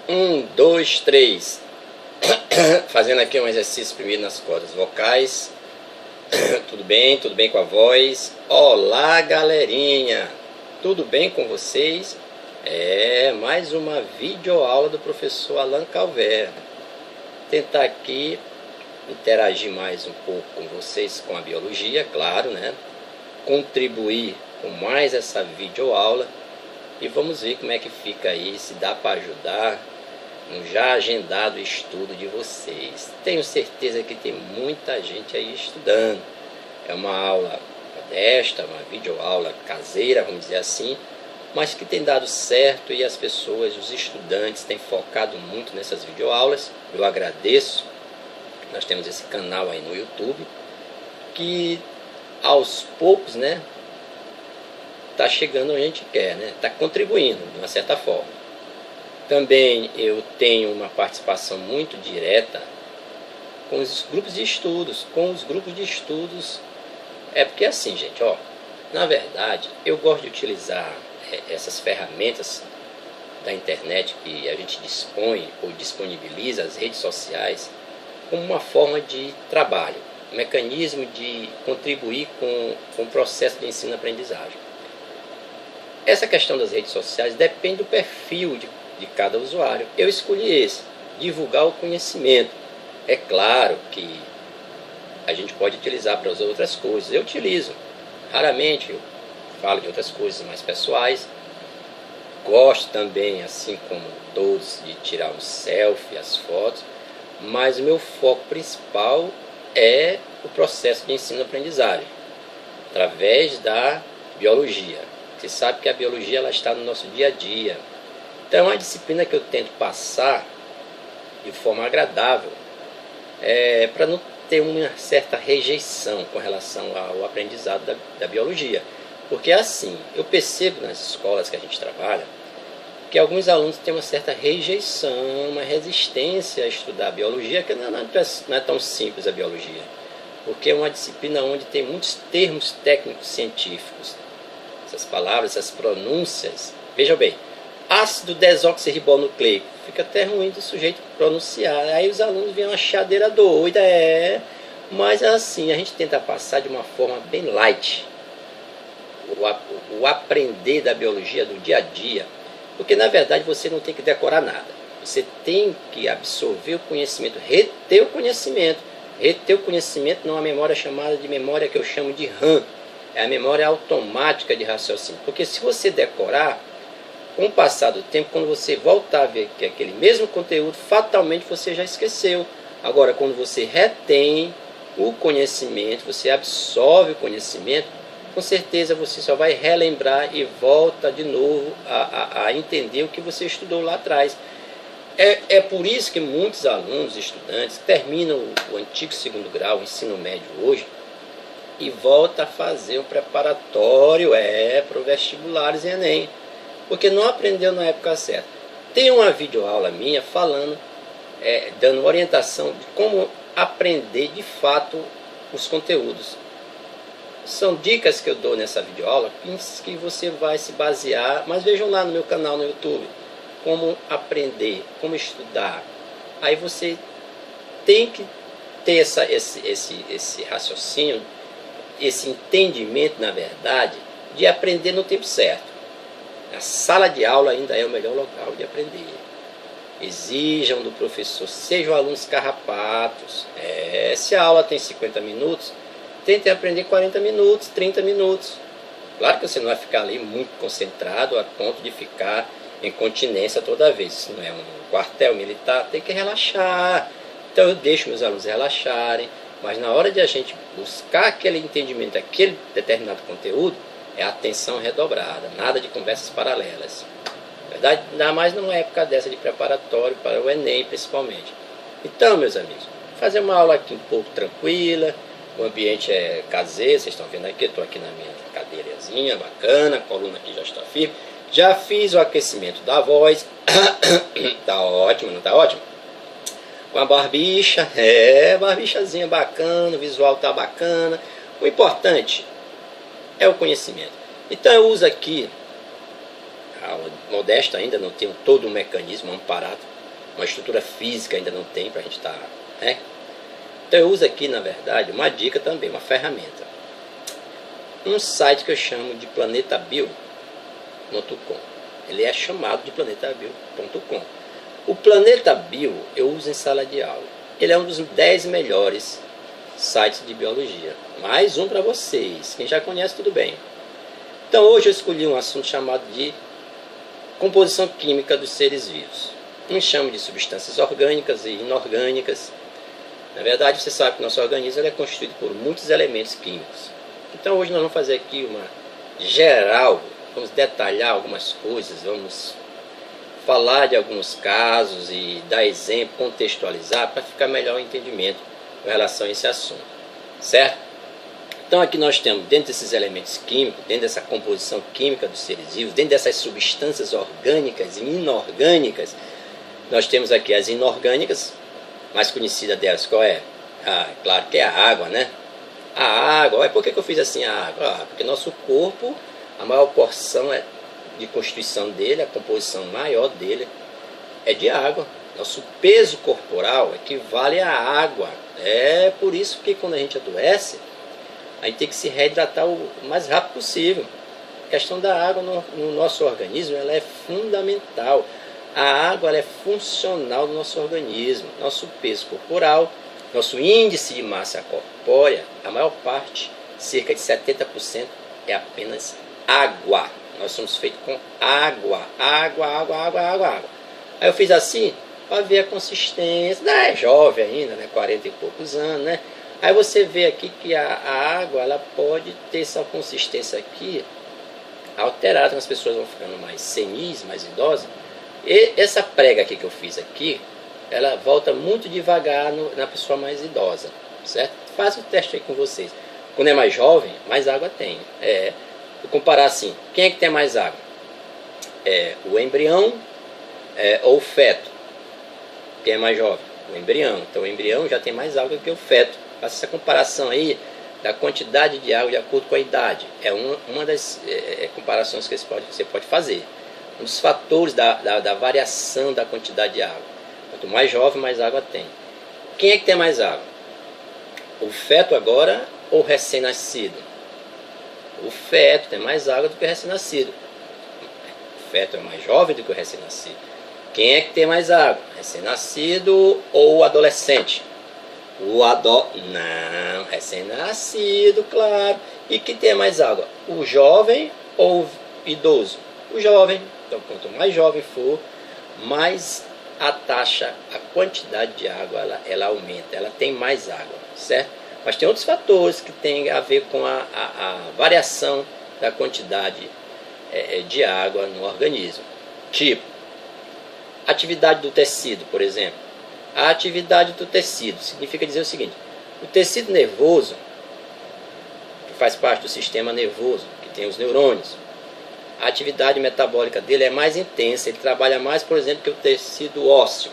2, 3. Fazendo aqui um exercício primeiro nas cordas vocais. Tudo bem? Tudo bem com a voz? Olá, galerinha! Tudo bem com vocês? Mais uma videoaula do professor Alan Calver. Tentar aqui interagir mais um pouco com vocês com a biologia, claro, né? Contribuir com mais essa videoaula e vamos ver como é que fica aí, se dá para ajudar no já agendado estudo de vocês. Tenho certeza que tem muita gente aí estudando. É uma aula modesta, uma videoaula caseira, vamos dizer assim, mas que tem dado certo e as pessoas, os estudantes, têm focado muito nessas videoaulas. Eu agradeço. Nós temos esse canal aí no YouTube que aos poucos, né, está chegando onde a gente quer, né? Está contribuindo de uma certa forma. Também eu tenho uma participação muito direta com os grupos de estudos. É porque assim, gente, ó, na verdade, eu gosto de utilizar essas ferramentas da internet que a gente dispõe ou disponibiliza, as redes sociais, como uma forma de trabalho, um mecanismo de contribuir com o processo de ensino-aprendizagem. Essa questão das redes sociais depende do perfil de cada usuário. Eu escolhi esse, divulgar o conhecimento. É claro que a gente pode utilizar para as outras coisas. Eu utilizo. Raramente eu falo de outras coisas mais pessoais. Gosto também, assim como todos, de tirar um selfie, as fotos. Mas o meu foco principal é o processo de ensino-aprendizagem, através da biologia. Você sabe que a biologia ela está no nosso dia a dia. Então é uma disciplina que eu tento passar de forma agradável, para não ter uma certa rejeição com relação ao aprendizado da biologia. Porque assim, eu percebo nas escolas que a gente trabalha, que alguns alunos têm uma certa rejeição, uma resistência a estudar a biologia, que não é tão simples a biologia. Porque é uma disciplina onde tem muitos termos técnicos científicos. Essas palavras, essas pronúncias. Veja bem, ácido desoxirribonucleico. Fica até ruim do sujeito pronunciar. Aí os alunos vêm uma chadeira doida, Mas assim, a gente tenta passar de uma forma bem light. O aprender da biologia do dia a dia. Porque na verdade você não tem que decorar nada. Você tem que absorver o conhecimento, reter o conhecimento. Reter o conhecimento numa memória chamada de memória que eu chamo de RAM. É a memória automática de raciocínio. Porque se você decorar, com o passar do tempo, quando você voltar a ver que aquele mesmo conteúdo, fatalmente você já esqueceu. Agora, quando você retém o conhecimento, você absorve o conhecimento, com certeza você só vai relembrar e volta de novo a entender o que você estudou lá atrás. É por isso que muitos alunos, estudantes, terminam o antigo segundo grau, o ensino médio hoje, e volta a fazer o preparatório para o vestibulares e Enem, porque não aprendeu na época certa. Tem uma videoaula minha falando, dando orientação de como aprender de fato os conteúdos. São dicas que eu dou nessa videoaula que você vai se basear, mas vejam lá no meu canal no YouTube, como aprender, como estudar. Aí você tem que ter esse raciocínio, esse entendimento, na verdade, de aprender no tempo certo. A sala de aula ainda é o melhor local de aprender. Exijam do professor, sejam alunos carrapatos. Se a aula tem 50 minutos, tentem aprender 40 minutos, 30 minutos. Claro que você não vai ficar ali muito concentrado a ponto de ficar em continência toda vez. Isso não é um quartel militar, tem que relaxar. Então eu deixo meus alunos relaxarem. Mas na hora de a gente buscar aquele entendimento, aquele determinado conteúdo, é atenção redobrada, nada de conversas paralelas. Na verdade, ainda mais numa época dessa de preparatório para o Enem, principalmente. Então, meus amigos, fazer uma aula aqui um pouco tranquila, o ambiente é caseiro, vocês estão vendo aqui, eu estou aqui na minha cadeirazinha, bacana, a coluna aqui já está firme. Já fiz o aquecimento da voz, tá ótimo, não tá ótimo? Com a barbicha, barbichazinha bacana, o visual tá bacana. O importante é o conhecimento. Então eu uso aqui, a aula modesta ainda, não tenho todo o mecanismo amparado uma estrutura física ainda não tem para a gente estar, né? Então eu uso aqui, na verdade, uma dica também, uma ferramenta. Um site que eu chamo de planetabil.com. Ele é chamado de planetabil.com. O Planeta Bio eu uso em sala de aula. Ele é um dos 10 melhores sites de biologia. Mais um para vocês. Quem já conhece, tudo bem. Então hoje eu escolhi um assunto chamado de composição química dos seres vivos. Uns chamam de substâncias orgânicas e inorgânicas. Na verdade, você sabe que o nosso organismo é constituído por muitos elementos químicos. Então hoje nós vamos fazer aqui uma geral, vamos detalhar algumas coisas, vamos falar de alguns casos e dar exemplo, contextualizar para ficar melhor o entendimento com relação a esse assunto, certo? Então aqui nós temos, dentro desses elementos químicos, dentro dessa composição química dos seres vivos, dentro dessas substâncias orgânicas e inorgânicas, nós temos aqui as inorgânicas, mais conhecida delas qual é? Claro que é a água, né? A água, olha, por que eu fiz assim a água? Porque nosso corpo, a maior porção de constituição dele, a composição maior dele é de água. Nosso peso corporal equivale à água. É por isso que quando a gente adoece, a gente tem que se reidratar o mais rápido possível. A questão da água no nosso organismo ela é fundamental. A água ela é funcional no nosso organismo. Nosso peso corporal, nosso índice de massa corpórea, a maior parte, cerca de 70%, é apenas água. Nós somos feitos com água. Aí eu fiz assim, para ver a consistência. É jovem ainda, né? 40 e poucos anos, né? Aí você vê aqui que a água ela pode ter essa consistência aqui alterada, as pessoas vão ficando mais senis, mais idosas. E essa prega aqui que eu fiz aqui, ela volta muito devagar na pessoa mais idosa, certo? Faça o teste aí com vocês. Quando é mais jovem, mais água tem. Vou comparar assim, quem é que tem mais água? O embrião ou o feto? Quem é mais jovem? O embrião. Então o embrião já tem mais água que o feto. Faça essa comparação aí da quantidade de água de acordo com a idade. É uma das comparações que você pode fazer. Um dos fatores da variação da quantidade de água. Quanto mais jovem, mais água tem. Quem é que tem mais água? O feto agora ou o recém-nascido? O feto tem mais água do que o recém-nascido. O feto é mais jovem do que o recém-nascido. Quem é que tem mais água? Recém-nascido ou o adolescente? Não, recém-nascido, claro. E quem tem mais água? O jovem ou o idoso? O jovem. Então, quanto mais jovem for, mais a taxa, a quantidade de água ela aumenta, ela tem mais água, certo? Mas tem outros fatores que têm a ver com a variação da quantidade de água no organismo. Tipo, atividade do tecido, por exemplo. A atividade do tecido significa dizer o seguinte: o tecido nervoso, que faz parte do sistema nervoso, que tem os neurônios, a atividade metabólica dele é mais intensa, ele trabalha mais, por exemplo, que o tecido ósseo.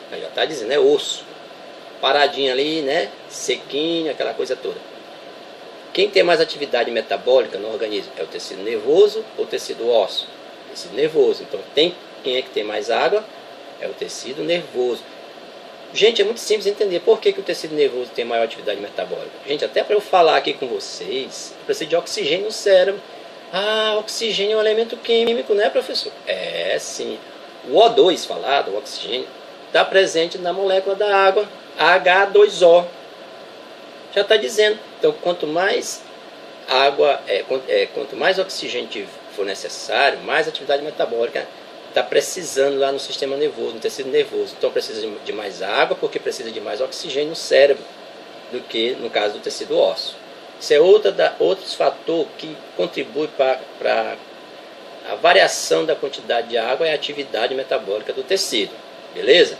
Já está dizendo, é osso. Paradinho ali, né? Sequinho, aquela coisa toda. Quem tem mais atividade metabólica no organismo? É o tecido nervoso ou o tecido ósseo? Tecido nervoso. Então, quem é que tem mais água? É o tecido nervoso. Gente, é muito simples entender por que o tecido nervoso tem maior atividade metabólica. Gente, até para eu falar aqui com vocês, precisa de oxigênio no cérebro. Oxigênio é um elemento químico, né, professor? Sim. O O2 falado, o oxigênio, está presente na molécula da água, H2O. Já está dizendo. Então, quanto mais água, quanto mais oxigênio for necessário, mais atividade metabólica está precisando lá no sistema nervoso, no tecido nervoso. Então, precisa de mais água, porque precisa de mais oxigênio no cérebro do que no caso do tecido ósseo. Isso é outro fator que contribui para a variação da quantidade de água e a atividade metabólica do tecido. Beleza?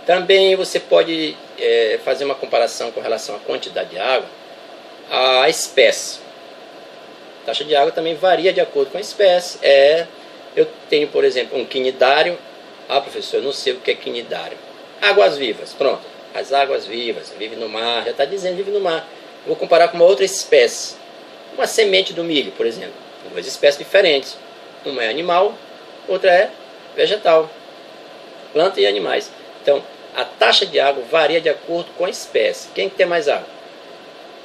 Também você pode fazer uma comparação com relação à quantidade de água, a espécie. A taxa de água também varia de acordo com a espécie. Eu tenho, por exemplo, um quinidário. Professor, eu não sei o que é quinidário. Águas vivas, pronto. As águas vivas, vive no mar, já está dizendo vive no mar. Vou comparar com uma outra espécie. Uma semente do milho, por exemplo. Duas espécies diferentes. Uma é animal, outra é vegetal. plantas e animais. Então, a taxa de água varia de acordo com a espécie. Quem tem mais água?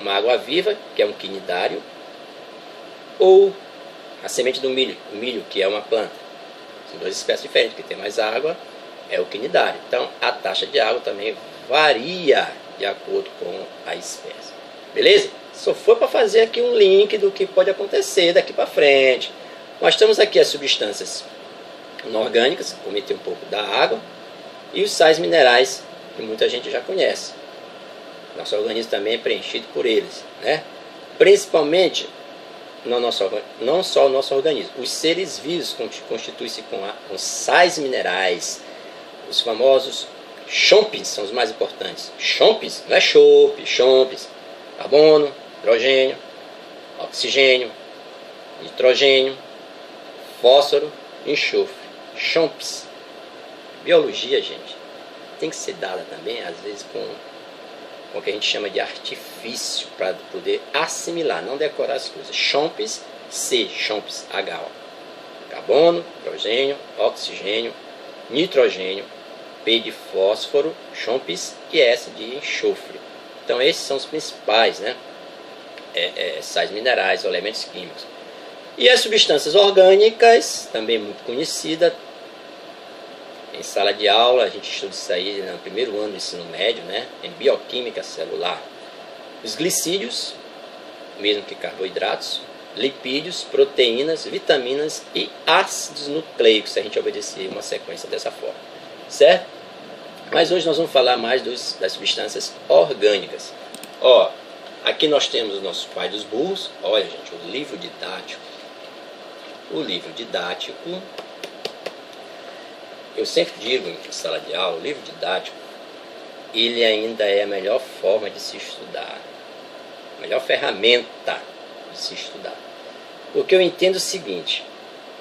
Uma água viva, que é um quinidário, ou a semente do milho, o milho, que é uma planta. São duas espécies diferentes, que tem mais água é o quinidário. Então, a taxa de água também varia de acordo com a espécie. Beleza? Só foi para fazer aqui um link do que pode acontecer daqui para frente. Nós temos aqui as substâncias inorgânicas, comentei um pouco da água, e os sais minerais, que muita gente já conhece. Nosso organismo também é preenchido por eles, né? Principalmente, não só o nosso organismo, os seres vivos constituem-se com sais minerais, os famosos chompes são os mais importantes. Chompes, não é chope, chompes, carbono, hidrogênio, oxigênio, nitrogênio, fósforo, enxofre. Chompes. Biologia, gente, tem que ser dada também, às vezes, com o que a gente chama de artifício, para poder assimilar, não decorar as coisas. Chompes, C, chompes, H, carbono, hidrogênio, oxigênio, nitrogênio, P de fósforo, chompes, e S de enxofre. Então esses são os principais, né? Sais minerais, elementos químicos. E as substâncias orgânicas, também muito conhecida. Em sala de aula a gente estuda isso aí no primeiro ano do ensino médio, né? Em bioquímica celular. Os glicídios, mesmo que carboidratos, lipídios, proteínas, vitaminas e ácidos nucleicos, se a gente obedecer uma sequência dessa forma, certo? Mas hoje nós vamos falar mais das substâncias orgânicas. Ó, aqui nós temos o nosso pai dos burros. Olha, gente, o livro didático. O livro didático, eu sempre digo em sala de aula, o livro didático, ele ainda é a melhor forma de se estudar, a melhor ferramenta de se estudar. Porque eu entendo o seguinte: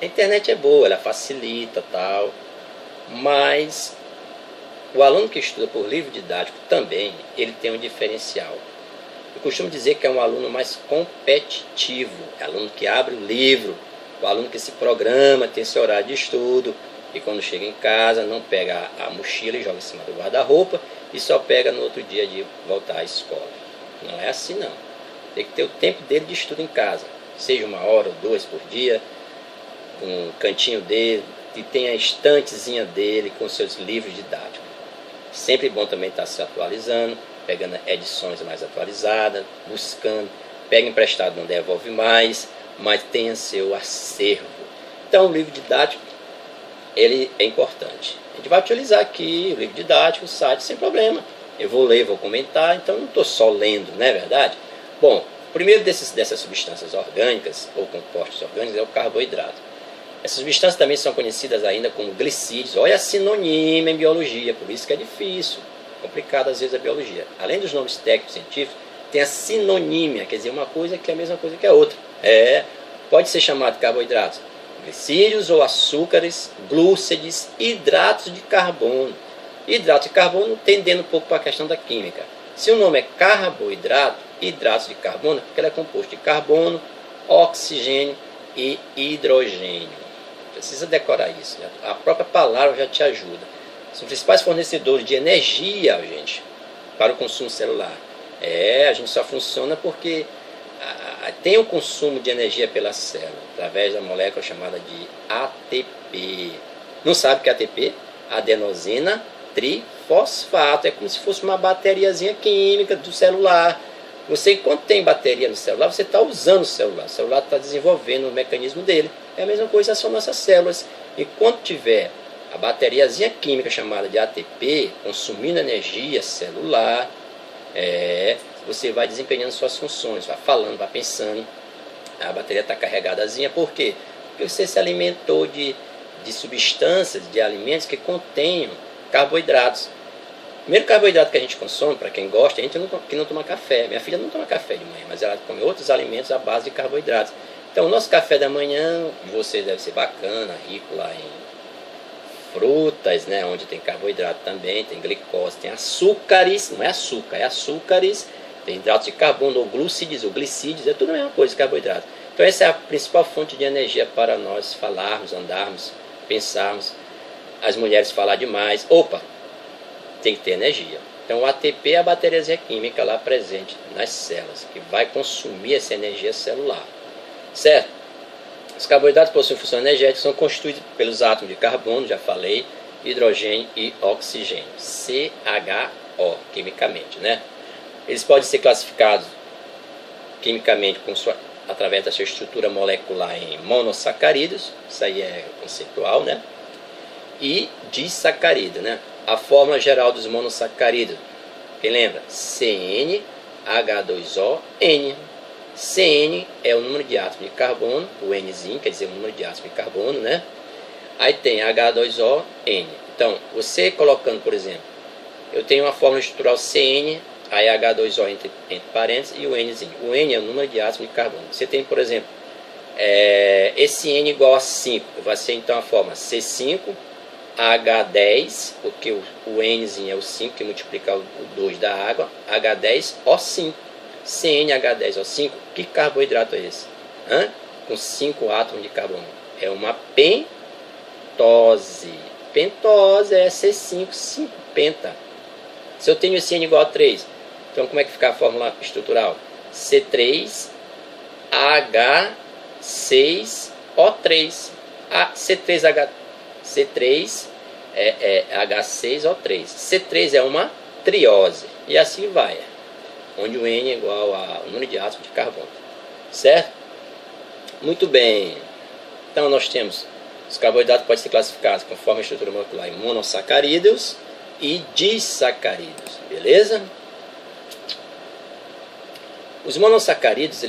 a internet é boa, ela facilita tal, mas o aluno que estuda por livro didático também, ele tem um diferencial. Eu costumo dizer que é um aluno mais competitivo, é aluno que abre o livro, o aluno que se programa, tem esse horário de estudo, e quando chega em casa não pega a mochila e joga em cima do guarda-roupa e só pega no outro dia de voltar à escola. Não é assim não. Tem que ter o tempo dele de estudo em casa, seja 1 hora ou 2 por dia, um cantinho dele, e tem a estantezinha dele com seus livros didáticos. Sempre bom também estar se atualizando, pegando edições mais atualizadas, buscando, pega emprestado, não devolve mais, mas tenha seu acervo. Então o livro didático, ele é importante. A gente vai utilizar aqui o livro didático, o site, sem problema. Eu vou ler, vou comentar, então não estou só lendo, não é verdade? Bom, o primeiro dessas substâncias orgânicas, ou compostos orgânicos, é o carboidrato. Essas substâncias também são conhecidas ainda como glicídios. Olha a sinônimo em biologia, por isso que é difícil, complicado às vezes a biologia. Além dos nomes técnicos científicos, tem a sinonímia, quer dizer, uma coisa que é a mesma coisa que a outra. Pode ser chamado de carboidratos, glicídios ou açúcares, glúcides, hidratos de carbono. Hidratos de carbono tendendo um pouco para a questão da química. Se o nome é carboidrato, hidratos de carbono, porque ele é composto de carbono, oxigênio e hidrogênio. Precisa decorar isso. A própria palavra já te ajuda. São os principais fornecedores de energia, gente, para o consumo celular. A gente só funciona porque tem o consumo de energia pela célula, através da molécula chamada de ATP. Não sabe o que é ATP? Adenosina trifosfato. É como se fosse uma bateriazinha química do celular. Você, enquanto tem bateria no celular, você está usando o celular está desenvolvendo o mecanismo dele. É a mesma coisa, são nossas células. Enquanto tiver a bateriazinha química chamada de ATP consumindo energia celular, você vai desempenhando suas funções, vai falando, vai pensando. A bateria está carregadazinha. Por quê? Porque você se alimentou de substâncias, de alimentos que contenham carboidratos. O primeiro carboidrato que a gente consome, para quem gosta, a gente que não toma café. Minha filha não toma café de manhã, mas ela come outros alimentos à base de carboidratos. Então o nosso café da manhã, você deve ser bacana, rico lá em frutas, né, onde tem carboidrato também, tem glicose, tem açúcares, não é açúcar, é açúcares, tem hidratos de carbono, ou glúcides, ou glicídios, é tudo a mesma coisa, carboidrato. Então essa é a principal fonte de energia para nós falarmos, andarmos, pensarmos. as mulheres falar demais, opa, tem que ter energia. Então o ATP é a bateriazinha química lá presente nas células, que vai consumir essa energia celular, certo? Os carboidratos possuem função energética, são constituídos pelos átomos de carbono, já falei, hidrogênio e oxigênio, CHO, quimicamente, né? Eles podem ser classificados quimicamente através da sua estrutura molecular em monossacarídeos, isso aí é conceitual, né? E disacarídeos, né? A fórmula geral dos monossacarídeos, quem lembra? CnH2ON. Cn é o número de átomos de carbono, o Nzinho quer dizer o número de átomos de carbono, né? Aí tem H2ON. Então, você colocando, por exemplo, eu tenho uma fórmula estrutural Cn, aí H2O entre parênteses e o Nzinho. O N é o número de átomos de carbono. Você tem, por exemplo, esse N igual a 5. Vai ser então a fórmula C5H10, porque o Nzinho é o 5 que multiplica o 2 da água, H10O5. CnH10O5, que carboidrato é esse? Com 5 átomos de carbono. É uma pentose. Pentose é C5, 5 penta. Se eu tenho esse N igual a 3, então como é que fica a fórmula estrutural? C3H6O3. C3H6O3. C3 é uma triose. E assim vai. Onde o N é igual ao número de átomos de carbono. Certo? Muito bem. Então nós temos os carboidratos podem ser classificados conforme a estrutura molecular em monossacarídeos e disacarídeos. Beleza? Os monossacarídeos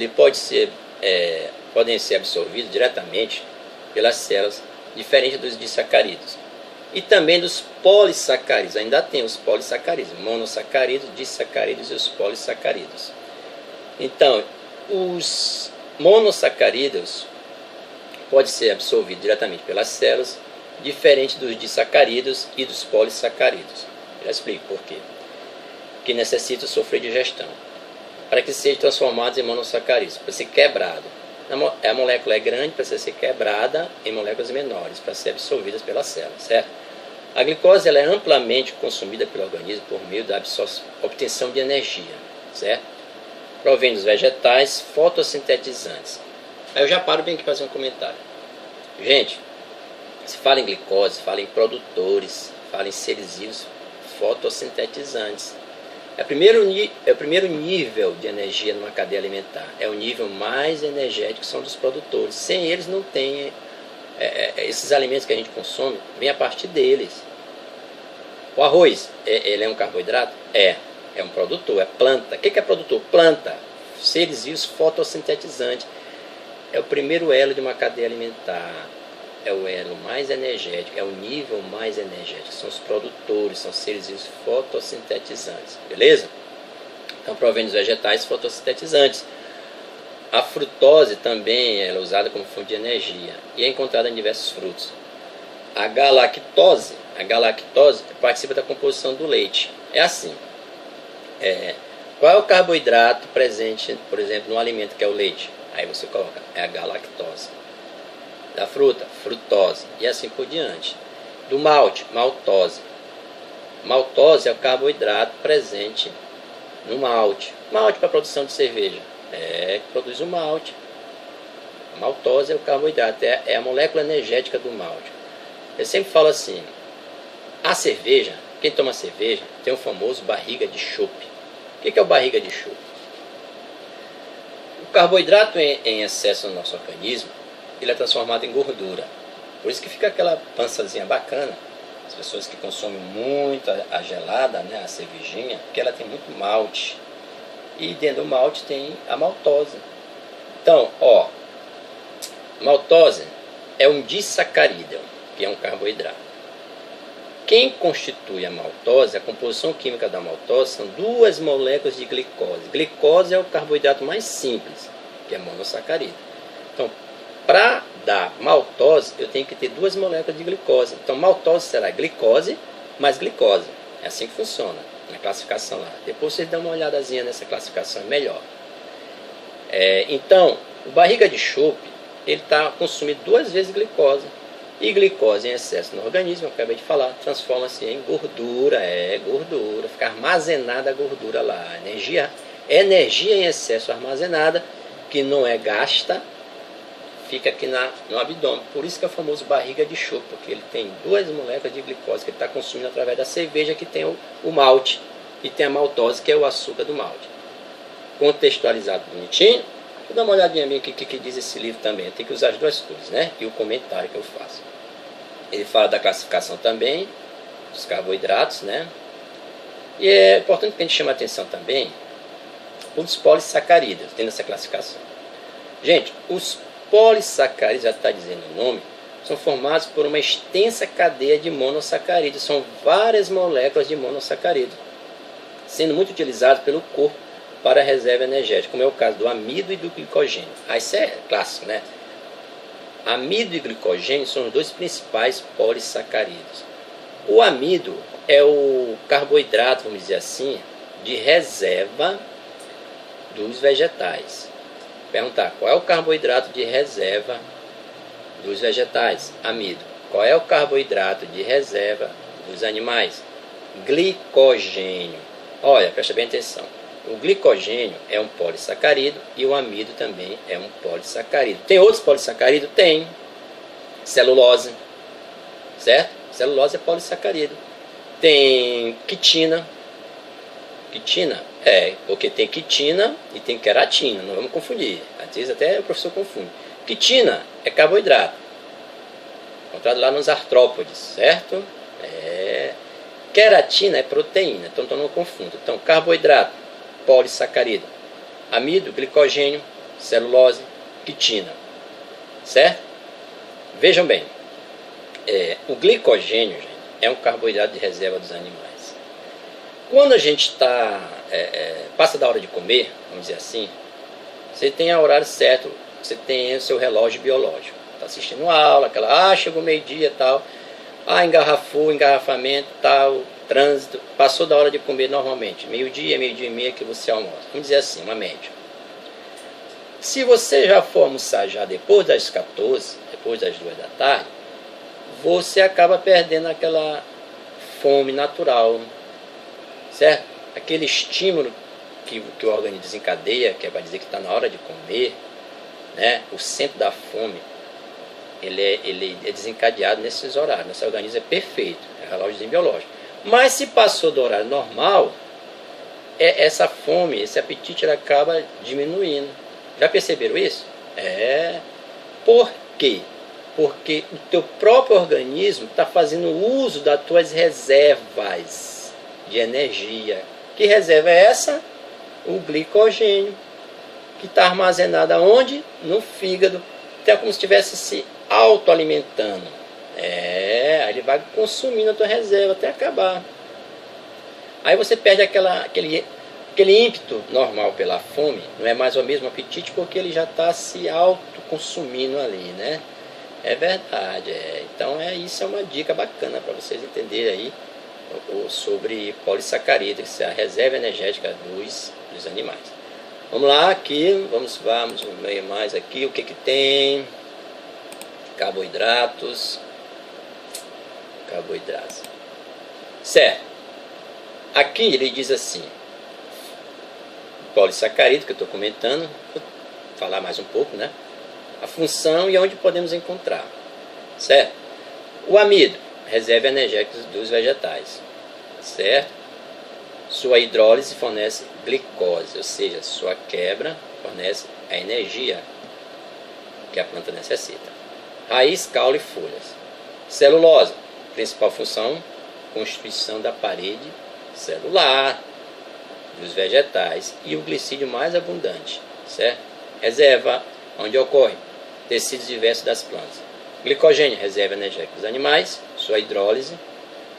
podem ser absorvidos diretamente pelas células, diferente dos disacarídeos. E também dos polissacarídeos. Ainda tem os polissacarídeos, monossacarídeos, disacarídeos e os polissacarídeos. Então, os monossacarídeos podem ser absorvidos diretamente pelas células, diferente dos disacarídeos e dos polissacarídeos. Já explico por quê. Que necessitam sofrer digestão. Para que sejam transformados em monossacarídeos, para ser quebrado. A molécula é grande para ser quebrada em moléculas menores, para ser absorvidas pelas células, certo? A glicose ela é amplamente consumida pelo organismo por meio da obtenção de energia, certo? Provém dos vegetais fotossintetizantes. Aí eu já paro bem aqui para fazer um comentário. Gente, se fala em glicose, fala em produtores, fala em seres vivos fotossintetizantes. É o primeiro nível de energia numa cadeia alimentar. É o nível mais energético, que são dos produtores. Sem eles não tem... esses alimentos que a gente consome, vem a partir deles. O arroz, ele é um carboidrato? É um produtor, é planta. O que é produtor? Planta. Seres vivos fotossintetizantes. É o primeiro elo de uma cadeia alimentar. É o elo mais energético, é o nível mais energético. São os produtores, são seres vivos fotossintetizantes. Beleza? Então provém dos vegetais fotossintetizantes. A frutose também é usada como fonte de energia e é encontrada em diversos frutos. A galactose participa da composição do leite. É assim. Qual é o carboidrato presente, por exemplo, no alimento que é o leite? Aí você coloca, é a galactose. Da fruta, frutose, e assim por diante. Do malte, maltose. Maltose é o carboidrato presente no malte. Malte para a produção de cerveja. Que produz o malte. A maltose é o carboidrato, é a molécula energética do malte. Eu sempre falo assim, a cerveja, quem toma cerveja, tem o famoso barriga de chope. O que é o barriga de chope? O carboidrato em excesso no nosso organismo, ele é transformado em gordura. Por isso que fica aquela pançazinha bacana. As pessoas que consomem muito a gelada, né, a cervejinha, porque ela tem muito malte. E dentro do malte tem a maltose. Então, maltose é um disacarídeo, que é um carboidrato. Quem constitui a maltose, a composição química da maltose, são duas moléculas de glicose. Glicose é o carboidrato mais simples, que é monossacarídeo. Então, para dar maltose, eu tenho que ter duas moléculas de glicose. Então, maltose será glicose mais glicose. É assim que funciona na classificação lá. Depois vocês dão uma olhadazinha nessa classificação, é melhor. Então, o barriga de chope, ele está consumindo duas vezes glicose. E glicose em excesso no organismo, eu acabei de falar, transforma-se em gordura, gordura, fica armazenada a gordura lá, energia em excesso armazenada, que não é gasta, fica aqui no abdômen. Por isso que é o famoso barriga de chope, porque ele tem 2 moléculas de glicose que ele está consumindo através da cerveja, que tem o malte, e tem a maltose, que é o açúcar do malte. Contextualizado bonitinho. Vou dar uma olhadinha aqui o que diz esse livro também. Tem que usar as 2 cores, né? E o comentário que eu faço. Ele fala da classificação também dos carboidratos, né? E é importante que a gente chame a atenção também os polissacarídeos dentro dessa classificação. Gente, os polissacarídeos, já está dizendo o nome, são formados por uma extensa cadeia de monossacarídeos. São várias moléculas de monossacarídeos, sendo muito utilizados pelo corpo para a reserva energética, como é o caso do amido e do glicogênio. Isso é clássico, né? Amido e glicogênio são os 2 principais polissacarídeos. O amido é o carboidrato, vamos dizer assim, de reserva dos vegetais. Perguntar, qual é o carboidrato de reserva dos vegetais? Amido. Qual é o carboidrato de reserva dos animais? Glicogênio. Olha, presta bem atenção. O glicogênio é um polissacarídeo e o amido também é um polissacarídeo. Tem outros polissacarídeos? Tem. Celulose, certo? Celulose é polissacarídeo. Tem quitina. Quitina? Porque tem quitina e tem queratina, não vamos confundir. Às vezes até o professor confunde. Quitina é carboidrato, encontrado lá nos artrópodes, certo? Queratina é proteína, então não confundo. Então, carboidrato, polissacarídeo, amido, glicogênio, celulose, quitina, certo? Vejam bem, o glicogênio, gente, é um carboidrato de reserva dos animais. Quando a gente passa da hora de comer, vamos dizer assim, você tem o horário certo, você tem o seu relógio biológico. Está assistindo a aula, chegou meio-dia e tal, engarrafou, engarrafamento, tal, trânsito, passou da hora de comer normalmente, meio-dia e meia que você almoça. Vamos dizer assim, uma média. Se você já for almoçar já depois das 14, depois das 2 da tarde, você acaba perdendo aquela fome natural, certo? Aquele estímulo que o organismo desencadeia, que é para dizer que está na hora de comer, né? O centro da fome, ele é desencadeado nesses horários. Nosso organismo é perfeito, é relógio biológico. Mas se passou do horário normal, essa fome, esse apetite, ele acaba diminuindo. Já perceberam isso? Por quê? Porque o teu próprio organismo está fazendo uso das tuas reservas de energia. Que reserva é essa? O glicogênio, que está armazenado aonde? No fígado. Então é como se estivesse se autoalimentando. Aí ele vai consumindo a tua reserva até acabar. Aí você perde aquele ímpeto normal pela fome, não é mais o mesmo apetite, porque ele já está se autoconsumindo ali, né? É verdade. Então isso é uma dica bacana para vocês entenderem aí sobre polissacarídeos, a reserva energética dos animais. Vamos lá, aqui, vamos meio mais aqui, o que tem? Carboidratos. Certo. Aqui ele diz assim, polissacarídeo que eu estou comentando, vou falar mais um pouco, né? A função e onde podemos encontrar, certo? O amido, reserva energética dos vegetais, certo? Sua hidrólise fornece glicose, ou seja, sua quebra fornece a energia que a planta necessita. Raiz, caule e folhas. Celulose, principal função, constituição da parede celular dos vegetais e o glicídio mais abundante, certo? Reserva, onde ocorre tecidos diversos das plantas. Glicogênio, reserva energética dos animais, sua hidrólise,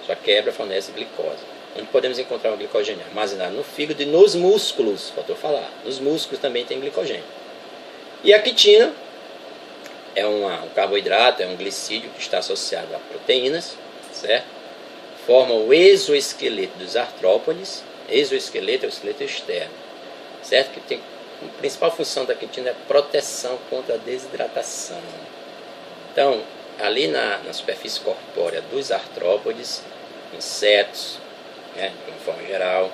sua quebra fornece glicose. Onde podemos encontrar o glicogênio? Armazenado no fígado e nos músculos, faltou falar. Nos músculos também tem glicogênio. E a quitina é um carboidrato, é um glicídio que está associado a proteínas, certo? Forma o exoesqueleto dos artrópodes. Exoesqueleto é o esqueleto externo, certo? Que tem a principal função da quitina é proteção contra a desidratação. Então, ali na superfície corpórea dos artrópodes, insetos, né, de uma forma geral,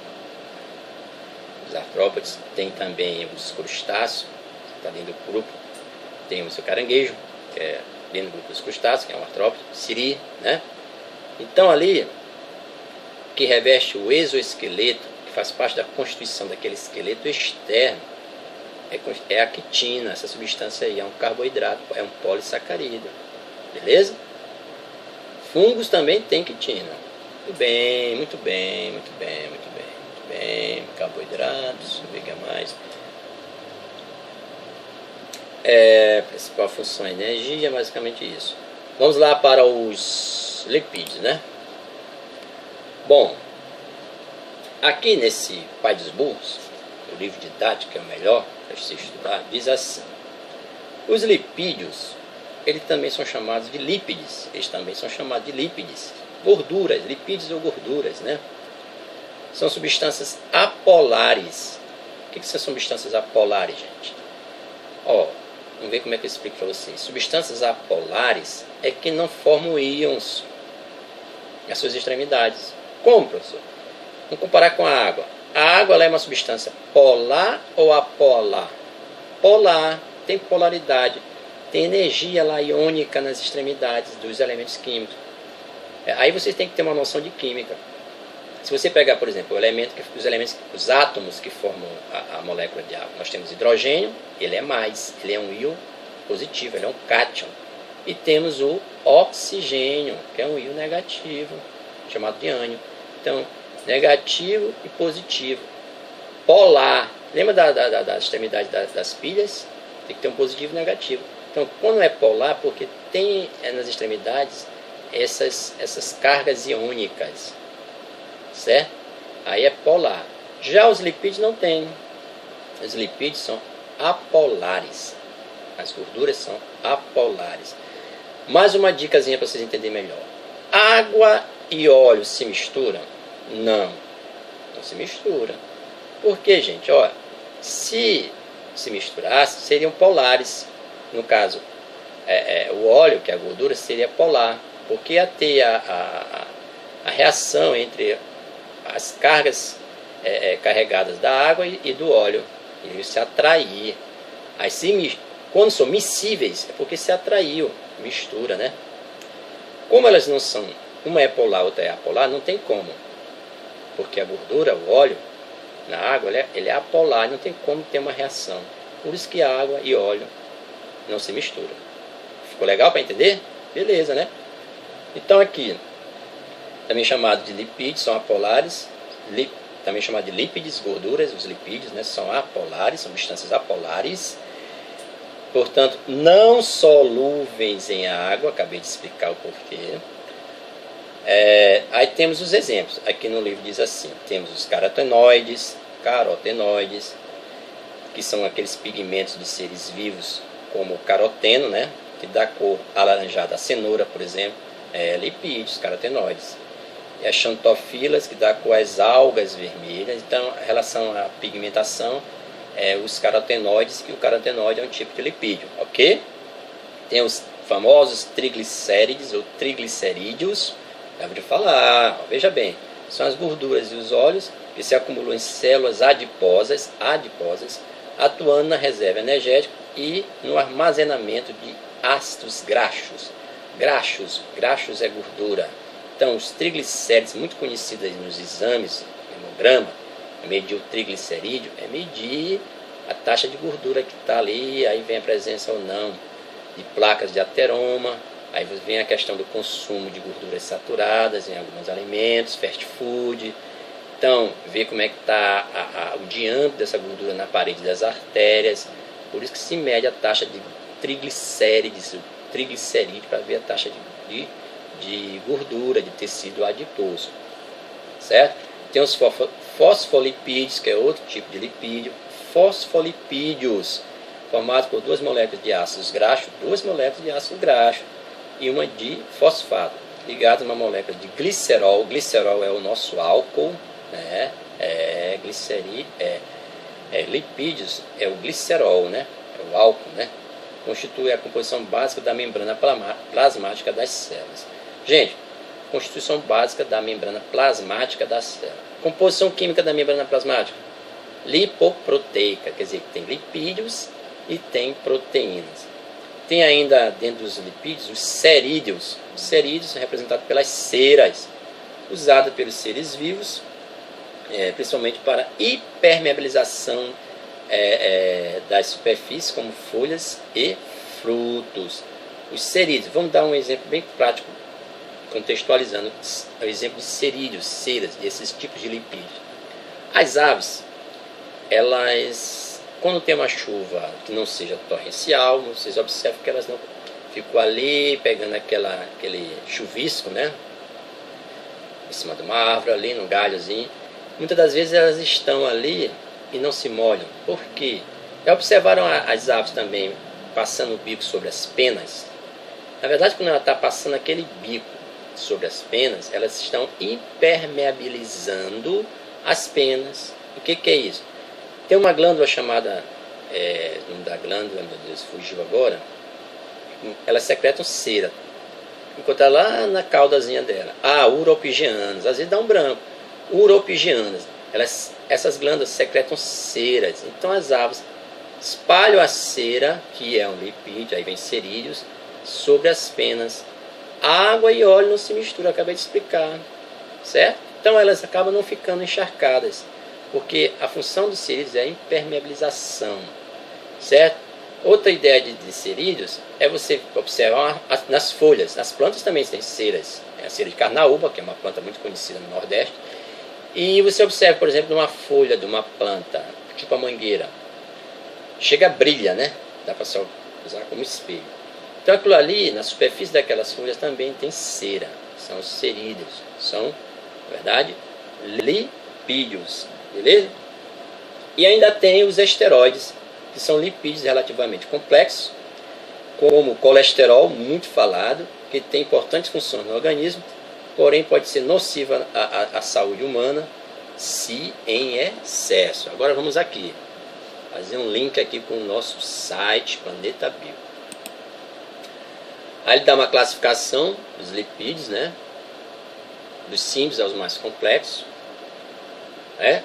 os artrópodes, tem também os crustáceos, que está dentro do grupo, temos o caranguejo, que é dentro do grupo dos crustáceos, que é um artrópode, siri, né? Então ali, que reveste o exoesqueleto, que faz parte da constituição daquele esqueleto externo, é a quitina. Essa substância aí é um carboidrato, é um polissacarídeo, beleza? Fungos também tem quitina. Muito bem, muito bem, muito bem, muito bem, muito bem. Carboidratos, ver o que é mais. Principal função é energia, basicamente isso. Vamos lá para os lipídios, né? Bom, aqui nesse Pai dos Burros, o livro didático, que é o melhor para se estudar, diz assim: os lipídios, eles também são chamados de lípides, gorduras, lipídios ou gorduras, né? São substâncias apolares. O que são substâncias apolares, gente? Vamos ver como é que eu explico para vocês. Substâncias apolares é que não formam íons nas suas extremidades. Como, professor? Vamos comparar com a água. A água, ela é uma substância polar ou apolar? Polar, tem polaridade, tem energia lá iônica nas extremidades dos elementos químicos. Aí vocês têm que ter uma noção de química. Se você pegar, por exemplo, os átomos que formam a molécula de água, nós temos hidrogênio, ele é um íon positivo, ele é um cátion. E temos o oxigênio, que é um íon negativo, chamado de ânion. Então, negativo e positivo. Polar. Lembra da extremidade das pilhas? Tem que ter um positivo e negativo. Então, quando é polar, porque tem nas extremidades essas cargas iônicas, certo? Aí é polar. Já os lipídios não tem. Os lipídios são apolares. As gorduras são apolares. Mais uma dicasinha para vocês entenderem melhor. Água e óleo se misturam? Não se mistura. Por quê, gente? Olha, se misturasse, seriam polares. No caso, o óleo, que é a gordura, seria polar, porque ia ter a reação entre as cargas carregadas da água e do óleo. Eles se atrair. Aí, quando são miscíveis, é porque se atraiu, mistura, né? Como elas não são, uma é polar, outra é apolar, não tem como. Porque a gordura, o óleo, na água, ele é apolar, não tem como ter uma reação. Por isso que água e óleo não se misturam. Ficou legal para entender? Beleza, né? Então aqui, também chamado de lipídios, são apolares, também chamado de lípides, gorduras, os lipídios, né, são apolares, são substâncias apolares. Portanto, não solúveis em água, acabei de explicar o porquê. Aí temos os exemplos. Aqui no livro diz assim: temos os carotenoides, que são aqueles pigmentos de seres vivos, como o caroteno, né, que dá cor alaranjada à cenoura, por exemplo, lipídios, carotenoides. E as xantofilas, que dá cor às algas vermelhas. Então, em relação à pigmentação, os carotenoides, que o carotenoide é um tipo de lipídio, ok? Tem os famosos triglicérides ou triglicerídeos. Já ouviu falar, veja bem, são as gorduras e os óleos que se acumulam em células adiposas, atuando na reserva energética e no armazenamento de ácidos graxos. Graxos é gordura. Então, os triglicéridos, muito conhecidos nos exames, hemograma, medir o triglicerídeo, é medir a taxa de gordura que está ali, aí vem a presença ou não de placas de ateroma. Aí vem a questão do consumo de gorduras saturadas em alguns alimentos, fast food. Então, ver como é que está o diâmetro dessa gordura na parede das artérias. Por isso que se mede a taxa de triglicérides, o triglicerídeo, para ver a taxa de gordura, de tecido adiposo. Certo? Tem os fosfolipídios, que é outro tipo de lipídio. Fosfolipídios, formados por duas moléculas de ácidos graxos, e uma de fosfato, ligada a uma molécula de glicerol. Glicerol é o nosso álcool, né? Lipídios é o glicerol, né? É o álcool, né? constitui a composição básica da membrana plasmática das células. Gente, constituição básica da membrana plasmática da célula. Composição química da membrana plasmática: lipoproteica, quer dizer, que tem lipídios e tem proteínas. Tem ainda dentro dos lipídios os cerídeos. Os cerídeos são representados pelas ceras, usadas pelos seres vivos, principalmente para hipermeabilização das superfícies, como folhas e frutos. Os cerídeos, vamos dar um exemplo bem prático, contextualizando o exemplo de cerídeos, ceras, desses tipos de lipídios. As aves, elas, quando tem uma chuva que não seja torrencial, vocês observam que elas não ficam ali pegando aquele chuvisco, né, em cima de uma árvore, ali no galhozinho. Muitas das vezes elas estão ali e não se molham. Por quê? Já observaram as aves também passando o bico sobre as penas? Na verdade, quando ela está passando aquele bico sobre as penas, elas estão impermeabilizando as penas. O que é isso? Tem uma glândula chamada, o nome da glândula, meu Deus, fugiu agora. Elas secretam cera. Enquanto lá na caudazinha dela. Uropigianas, às vezes dá um branco. Uropigianas, essas glândulas secretam ceras. Então as aves espalham a cera, que é um lipídio, aí vem cerídeos, sobre as penas. Água e óleo não se misturam, acabei de explicar, certo? Então elas acabam não ficando encharcadas, porque a função dos cerídeos é a impermeabilização, certo? Outra ideia de cerídeos é você observar nas folhas. As plantas também têm ceras. A cera de carnaúba, que é uma planta muito conhecida no Nordeste. E você observa, por exemplo, numa folha de uma planta, tipo a mangueira, chega a brilha, né? Dá para só usar como espelho. Então aquilo ali, na superfície daquelas folhas também tem cera. São os cerídeos. São, na verdade, lipídios. Beleza? E ainda tem os esteroides, que são lipídios relativamente complexos, como o colesterol, muito falado, que tem importantes funções no organismo, porém pode ser nociva à saúde humana se em excesso. Agora vamos aqui, fazer um link aqui com o nosso site Planeta Bio. Aí ele dá uma classificação dos lipídios, né? Dos simples aos mais complexos.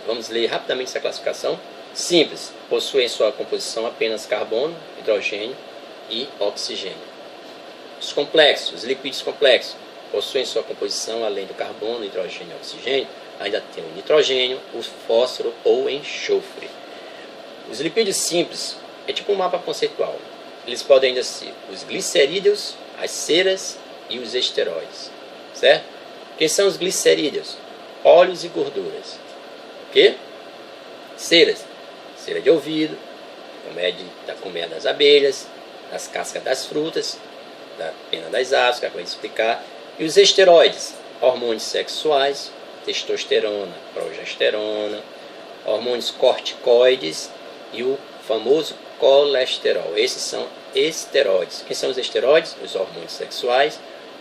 Vamos ler rapidamente essa classificação. Simples, possui em sua composição apenas carbono, hidrogênio e oxigênio. Os complexos, os lipídios complexos, possuem em sua composição, além do carbono, hidrogênio e oxigênio, ainda tem o nitrogênio, o fósforo ou enxofre. Os lipídios simples é tipo um mapa conceitual. Eles podem ainda ser os glicerídeos, as ceras e os esteroides, certo? Quem são os glicerídeos? Óleos e gorduras. O quê? Ceras. Cera de ouvido, da colmeia das abelhas, das cascas das frutas, da pena das aves, que acabei de explicar. E os esteroides, hormônios sexuais, testosterona, progesterona, hormônios corticoides e o famoso colesterol. Esses são esteroides. Quem são os esteroides? Os hormônios sexuais,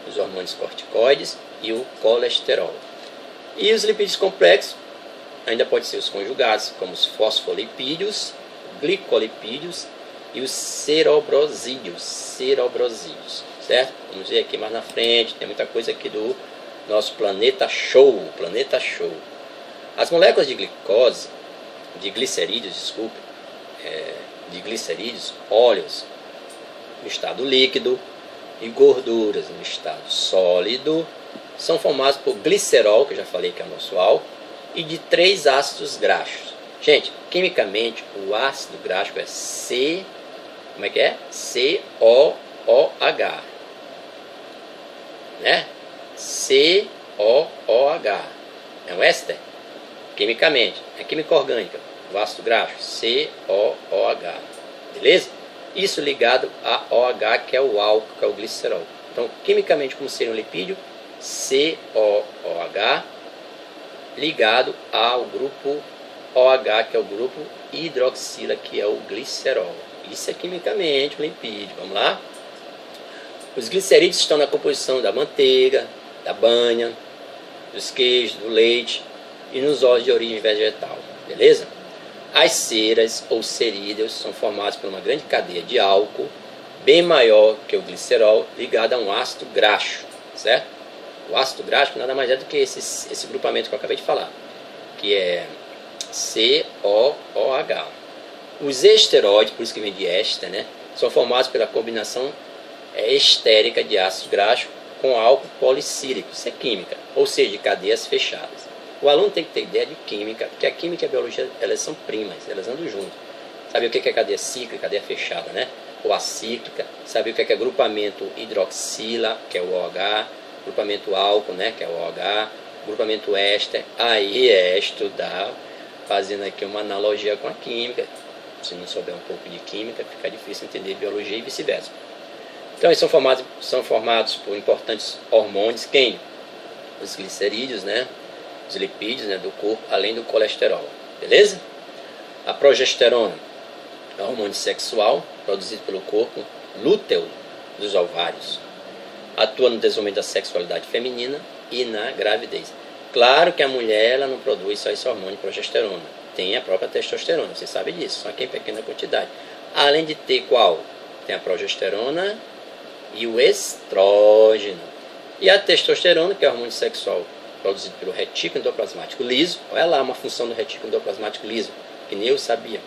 os hormônios corticoides e o colesterol. E os lipídios complexos ainda pode ser os conjugados, como os fosfolipídios, glicolipídios e os cerobrosídeos, certo? Vamos ver aqui mais na frente, tem muita coisa aqui do nosso Planeta Show, As moléculas de glicose, de glicerídeos, óleos no estado líquido e gorduras no estado sólido, são formados por glicerol, que eu já falei que é o nosso álcool, e de 3 ácidos graxos. Gente, quimicamente, o ácido graxo é COOH. Né? COOH. É um éster? Quimicamente. É química orgânica. O ácido graxo, COOH. Beleza? Isso ligado a OH, que é o álcool, que é o glicerol. Então, quimicamente, como seria um lipídio? COOH ligado ao grupo OH, que é o grupo hidroxila, que é o glicerol. Isso é quimicamente um lipídio. Vamos lá? Os glicerídeos estão na composição da manteiga, da banha, dos queijos, do leite e nos óleos de origem vegetal. Beleza? As ceras ou cerídeos são formados por uma grande cadeia de álcool, bem maior que o glicerol, ligado a um ácido graxo, certo? O ácido graxo nada mais é do que esse grupamento que eu acabei de falar, que é COOH. Os esteroides, por isso que vem de éster, né, são formados pela combinação estérica de ácido graxo com álcool policílico. Isso é química, ou seja, de cadeias fechadas. O aluno tem que ter ideia de química, porque a química e a biologia, elas são primas, elas andam juntas. Sabe o que é cadeia cíclica, cadeia fechada, né? Ou acíclica. Sabe o que é grupamento hidroxila, que é o OH, grupamento álcool, né, que é o OH, grupamento éster. Aí é estudar, fazendo aqui uma analogia com a química. Se não souber um pouco de química, fica difícil entender biologia e vice-versa. Então, eles são formados por importantes hormônios, quem? Os glicerídeos, né? Os lipídios, né, do corpo, além do colesterol. Beleza? A progesterona é um hormônio sexual produzido pelo corpo lúteo dos ovários. Atua no desenvolvimento da sexualidade feminina e na gravidez. Claro que a mulher ela não produz só esse hormônio progesterona. Tem a própria testosterona, você sabe disso, só que em pequena quantidade. Além de ter qual? Tem a progesterona e o estrógeno. E a testosterona, que é o hormônio sexual produzido pelo retículo endoplasmático liso. Olha lá uma função do retículo endoplasmático liso, que nem eu sabia.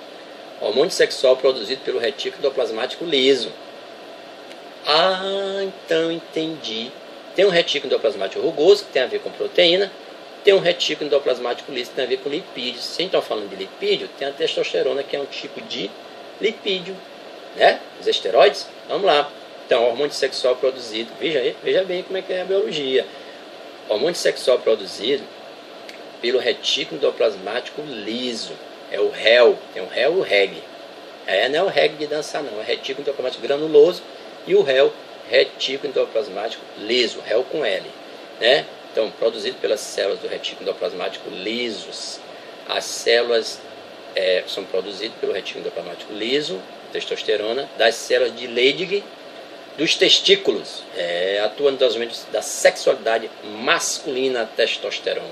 Hormônio sexual produzido pelo retículo endoplasmático liso. Ah, então entendi. Tem um retículo endoplasmático rugoso, que tem a ver com proteína. Tem um retículo endoplasmático liso, que tem a ver com lipídios. Se então falando de lipídio, tem a testosterona, que é um tipo de lipídio, né? Os esteroides. Vamos lá. Então, hormônio sexual produzido. Veja bem como é que é a biologia. Hormônio sexual produzido pelo retículo endoplasmático liso. É o REL. Tem o REL e o REG. Não é o REG de dançar, não. É retículo endoplasmático granuloso e o REL, retículo endoplasmático liso. REL com L, né? Então, produzido pelas células do retículo endoplasmático lisos. As células são produzidas pelo retículo endoplasmático liso, testosterona, das células de Leydig, dos testículos, atua no desenvolvimento da sexualidade masculina, a testosterona.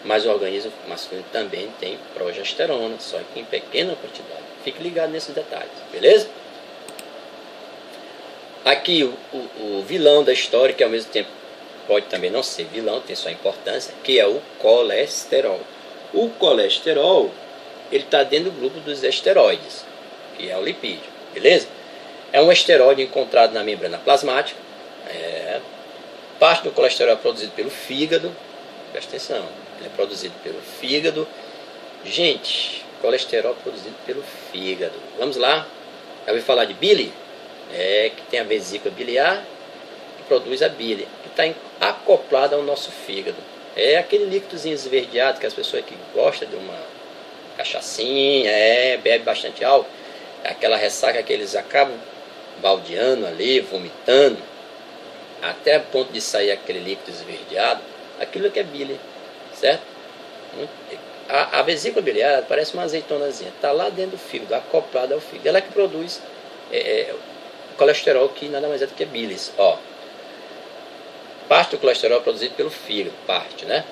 Mas o organismo masculino também tem progesterona, só que em pequena quantidade. Fique ligado nesses detalhes, beleza? Aqui o vilão da história, que ao mesmo tempo pode também não ser vilão, tem sua importância, que é o colesterol. O colesterol, ele está dentro do grupo dos esteroides, que é o lipídio, beleza? É um esteroide encontrado na membrana plasmática. Parte do colesterol é produzido pelo fígado. Presta atenção, ele é produzido pelo fígado. Gente, colesterol produzido pelo fígado. Vamos lá. Já ouviu falar de bile? Que tem a vesícula biliar, que produz a bile, que está acoplada ao nosso fígado. É aquele líquidozinho esverdeado que as pessoas que gostam de uma cachaçinha, bebe bastante álcool, aquela ressaca que eles acabam baldeando ali, vomitando, até a ponto de sair aquele líquido esverdeado, aquilo que é bile, certo? A vesícula biliar parece uma azeitonazinha, está lá dentro do fígado, acoplada ao fígado. Ela é que produz o colesterol, que nada mais é do que bilis. Parte do colesterol é produzido pelo fígado, parte, né?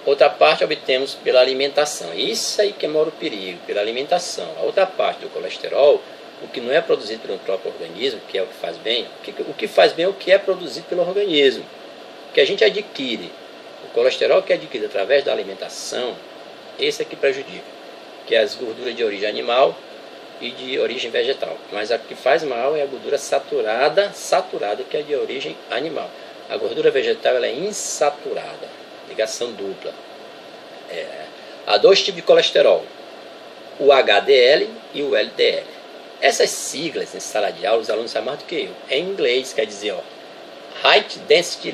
Outra parte obtemos pela alimentação. Isso aí que mora o perigo, pela alimentação. A outra parte do colesterol, o que não é produzido pelo próprio organismo, que é o que faz bem, o que faz bem é o que é produzido pelo organismo, que a gente adquire. O colesterol que é adquirido através da alimentação, esse é que prejudica, que é as gorduras de origem animal e de origem vegetal. Mas a que faz mal é a gordura saturada, que é de origem animal. A gordura vegetal ela é insaturada, ligação dupla. Há dois tipos de colesterol, o HDL e o LDL. Essas siglas em sala de aula, os alunos sabem mais do que eu. Em inglês quer dizer, High Density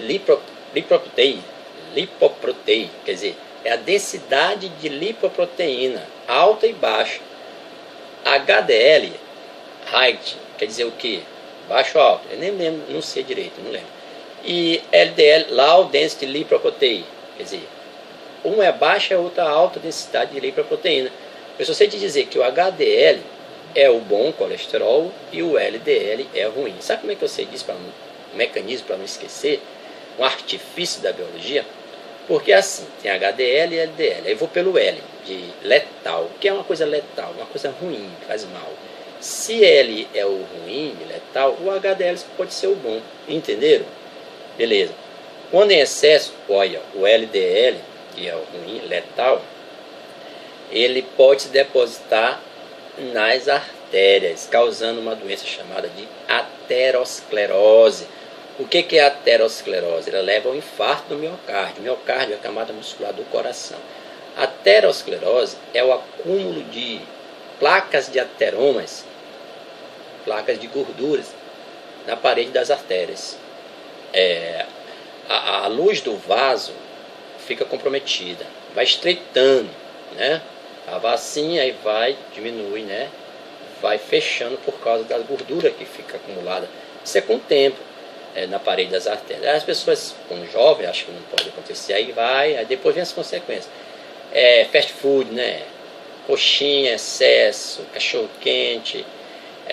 Lipoprotein, quer dizer, é a densidade de lipoproteína, alta e baixa. HDL, height, quer dizer o quê? Baixo ou alto? Eu nem lembro, não sei direito, não lembro. E LDL, Low Density Lipoprotein, quer dizer, uma é baixa e a outra alta densidade de lipoproteína. Eu só sei te dizer que o HDL é o bom colesterol e o LDL é ruim. Sabe como é que eu sei disso? Um mecanismo para não esquecer, um artifício da biologia? Porque assim, tem HDL e LDL. Aí eu vou pelo L, de letal. O que é uma coisa letal? Uma coisa ruim, faz mal. Se L é o ruim, letal, o HDL pode ser o bom. Entenderam? Beleza. Quando em excesso, olha, o LDL, que é o ruim, letal, ele pode se depositar nas artérias, causando uma doença chamada de aterosclerose. O que é a aterosclerose? Ela leva ao infarto do miocárdio. O miocárdio é a camada muscular do coração. A aterosclerose é o acúmulo de placas de ateromas, placas de gorduras, na parede das artérias. A luz do vaso fica comprometida, vai estreitando, né? Estava assim, aí vai, diminui, né? Vai fechando por causa da gordura que fica acumulada. Isso é com o tempo, na parede das artérias. Aí as pessoas, como jovens, acham que não pode acontecer, aí depois vem as consequências. Fast food, né? Coxinha em excesso, cachorro quente,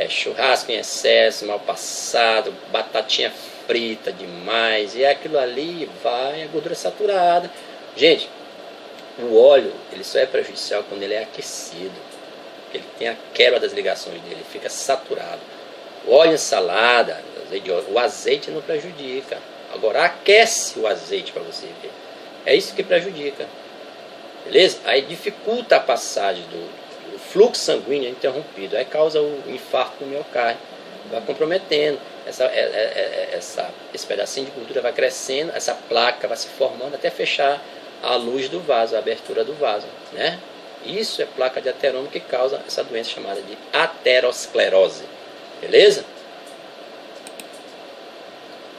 churrasco em excesso, mal passado, batatinha frita demais, e aquilo ali vai, a gordura saturada. Gente, o óleo, ele só é prejudicial quando ele é aquecido, ele tem a quebra das ligações dele, fica saturado. O óleo em salada, o azeite não prejudica, agora aquece o azeite para você ver, é isso que prejudica, beleza? Aí dificulta a passagem do fluxo sanguíneo interrompido, aí causa o infarto do miocárdio, vai comprometendo, esse pedacinho de gordura vai crescendo, essa placa vai se formando até fechar a luz do vaso, a abertura do vaso, né? Isso é placa de ateroma que causa essa doença chamada de aterosclerose, beleza?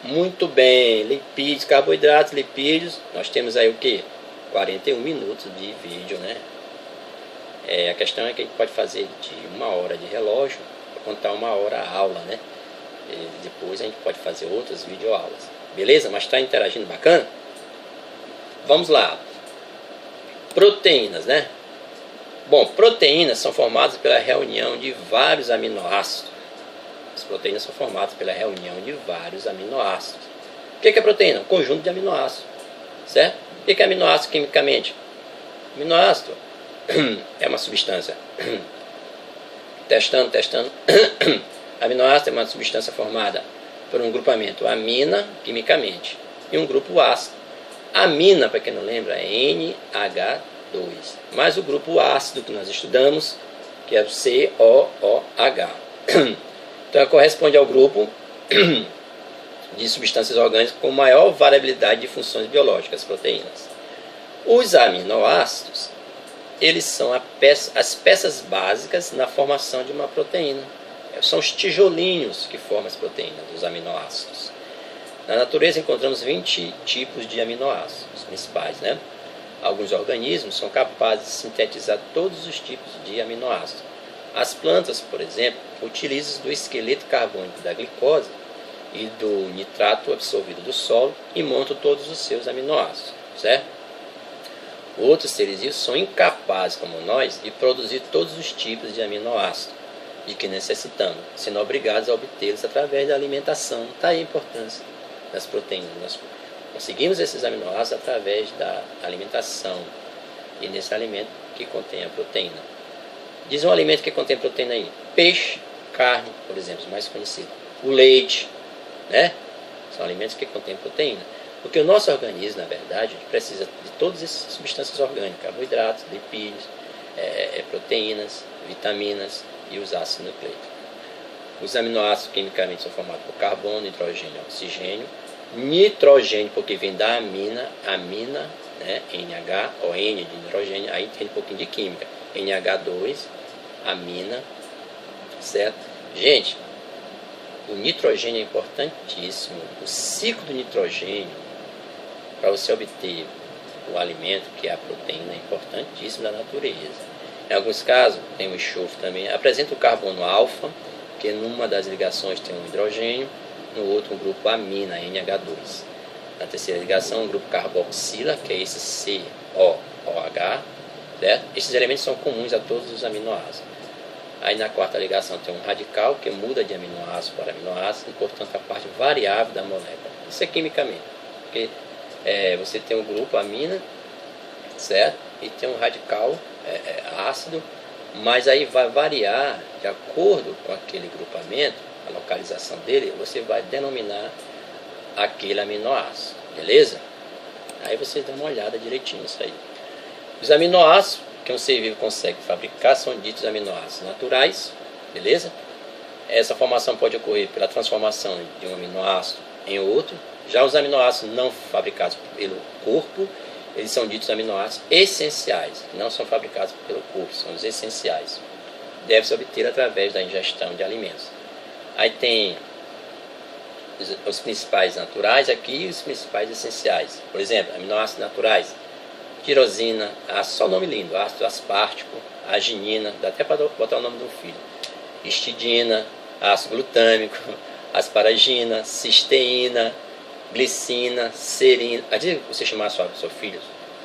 Muito bem, lipídios, carboidratos, lipídios, nós temos aí o que? 41 minutos de vídeo, né? A questão é que a gente pode fazer de 1 hora de relógio para contar 1 hora a aula, né? E depois a gente pode fazer outras videoaulas, beleza? Mas está interagindo bacana? Vamos lá. Proteínas, né? Bom, proteínas são formadas pela reunião de vários aminoácidos. As proteínas são formadas pela reunião de vários aminoácidos. O que é proteína? Um conjunto de aminoácidos, certo? O que é aminoácido quimicamente? Aminoácido é uma substância. Testando. Aminoácido é uma substância formada por um grupamento amina, quimicamente, e um grupo ácido. Amina, para quem não lembra, é NH2. Mais o grupo ácido que nós estudamos, que é o COOH. Então, ela corresponde ao grupo de substâncias orgânicas com maior variabilidade de funções biológicas, proteínas. Os aminoácidos, eles são as peças básicas na formação de uma proteína. São os tijolinhos que formam as proteínas, os aminoácidos. Na natureza encontramos 20 tipos de aminoácidos principais, né? Alguns organismos são capazes de sintetizar todos os tipos de aminoácidos. As plantas, por exemplo, utilizam do esqueleto carbônico da glicose e do nitrato absorvido do solo e montam todos os seus aminoácidos, certo? Outros seres vivos são incapazes, como nós, de produzir todos os tipos de aminoácidos de que necessitamos, sendo obrigados a obtê-los através da alimentação. Está aí a importância das proteínas. Nós conseguimos esses aminoácidos através da alimentação e nesse alimento que contém a proteína. Diz um alimento que contém proteína aí: peixe, carne, por exemplo, os mais conhecidos. O leite, né? São alimentos que contêm proteína. Porque o nosso organismo, na verdade, precisa de todas essas substâncias orgânicas: carboidratos, lipídios, proteínas, vitaminas e os ácidos nucleicos. Os aminoácidos quimicamente são formados por carbono, hidrogênio e oxigênio. Nitrogênio, porque vem da amina, né? NH, ou N de nitrogênio, aí tem um pouquinho de química. NH2, amina, certo? Gente, o nitrogênio é importantíssimo. O ciclo do nitrogênio, para você obter o alimento, que é a proteína, é importantíssimo da natureza. Em alguns casos, tem o enxofre também. Apresenta o carbono alfa, que numa das ligações tem um hidrogênio, no outro um grupo amina, NH2. Na terceira ligação, um grupo carboxila, que é esse COOH, certo? Esses elementos são comuns a todos os aminoácidos. Aí na quarta ligação tem um radical, que muda de aminoácido para aminoácido, e portanto a parte variável da molécula. Isso é quimicamente, porque você tem um grupo amina, certo? E tem um radical ácido, mas aí vai variar de acordo com aquele grupamento, a localização dele, você vai denominar aquele aminoácido, beleza? Aí você dá uma olhada direitinho nisso aí. Os aminoácidos que um ser vivo consegue fabricar são ditos aminoácidos naturais, beleza? Essa formação pode ocorrer pela transformação de um aminoácido em outro. Já os aminoácidos não fabricados pelo corpo, eles são ditos aminoácidos essenciais, não são fabricados pelo corpo, são os essenciais. Deve-se obter através da ingestão de alimentos. Aí tem os principais naturais aqui e os principais essenciais. Por exemplo, aminoácidos naturais, tirosina, só nome lindo, ácido aspartico, arginina, dá até para botar o nome do filho, histidina, ácido glutâmico, asparagina, cisteína, glicina, serina. Aí você chamar seu filho,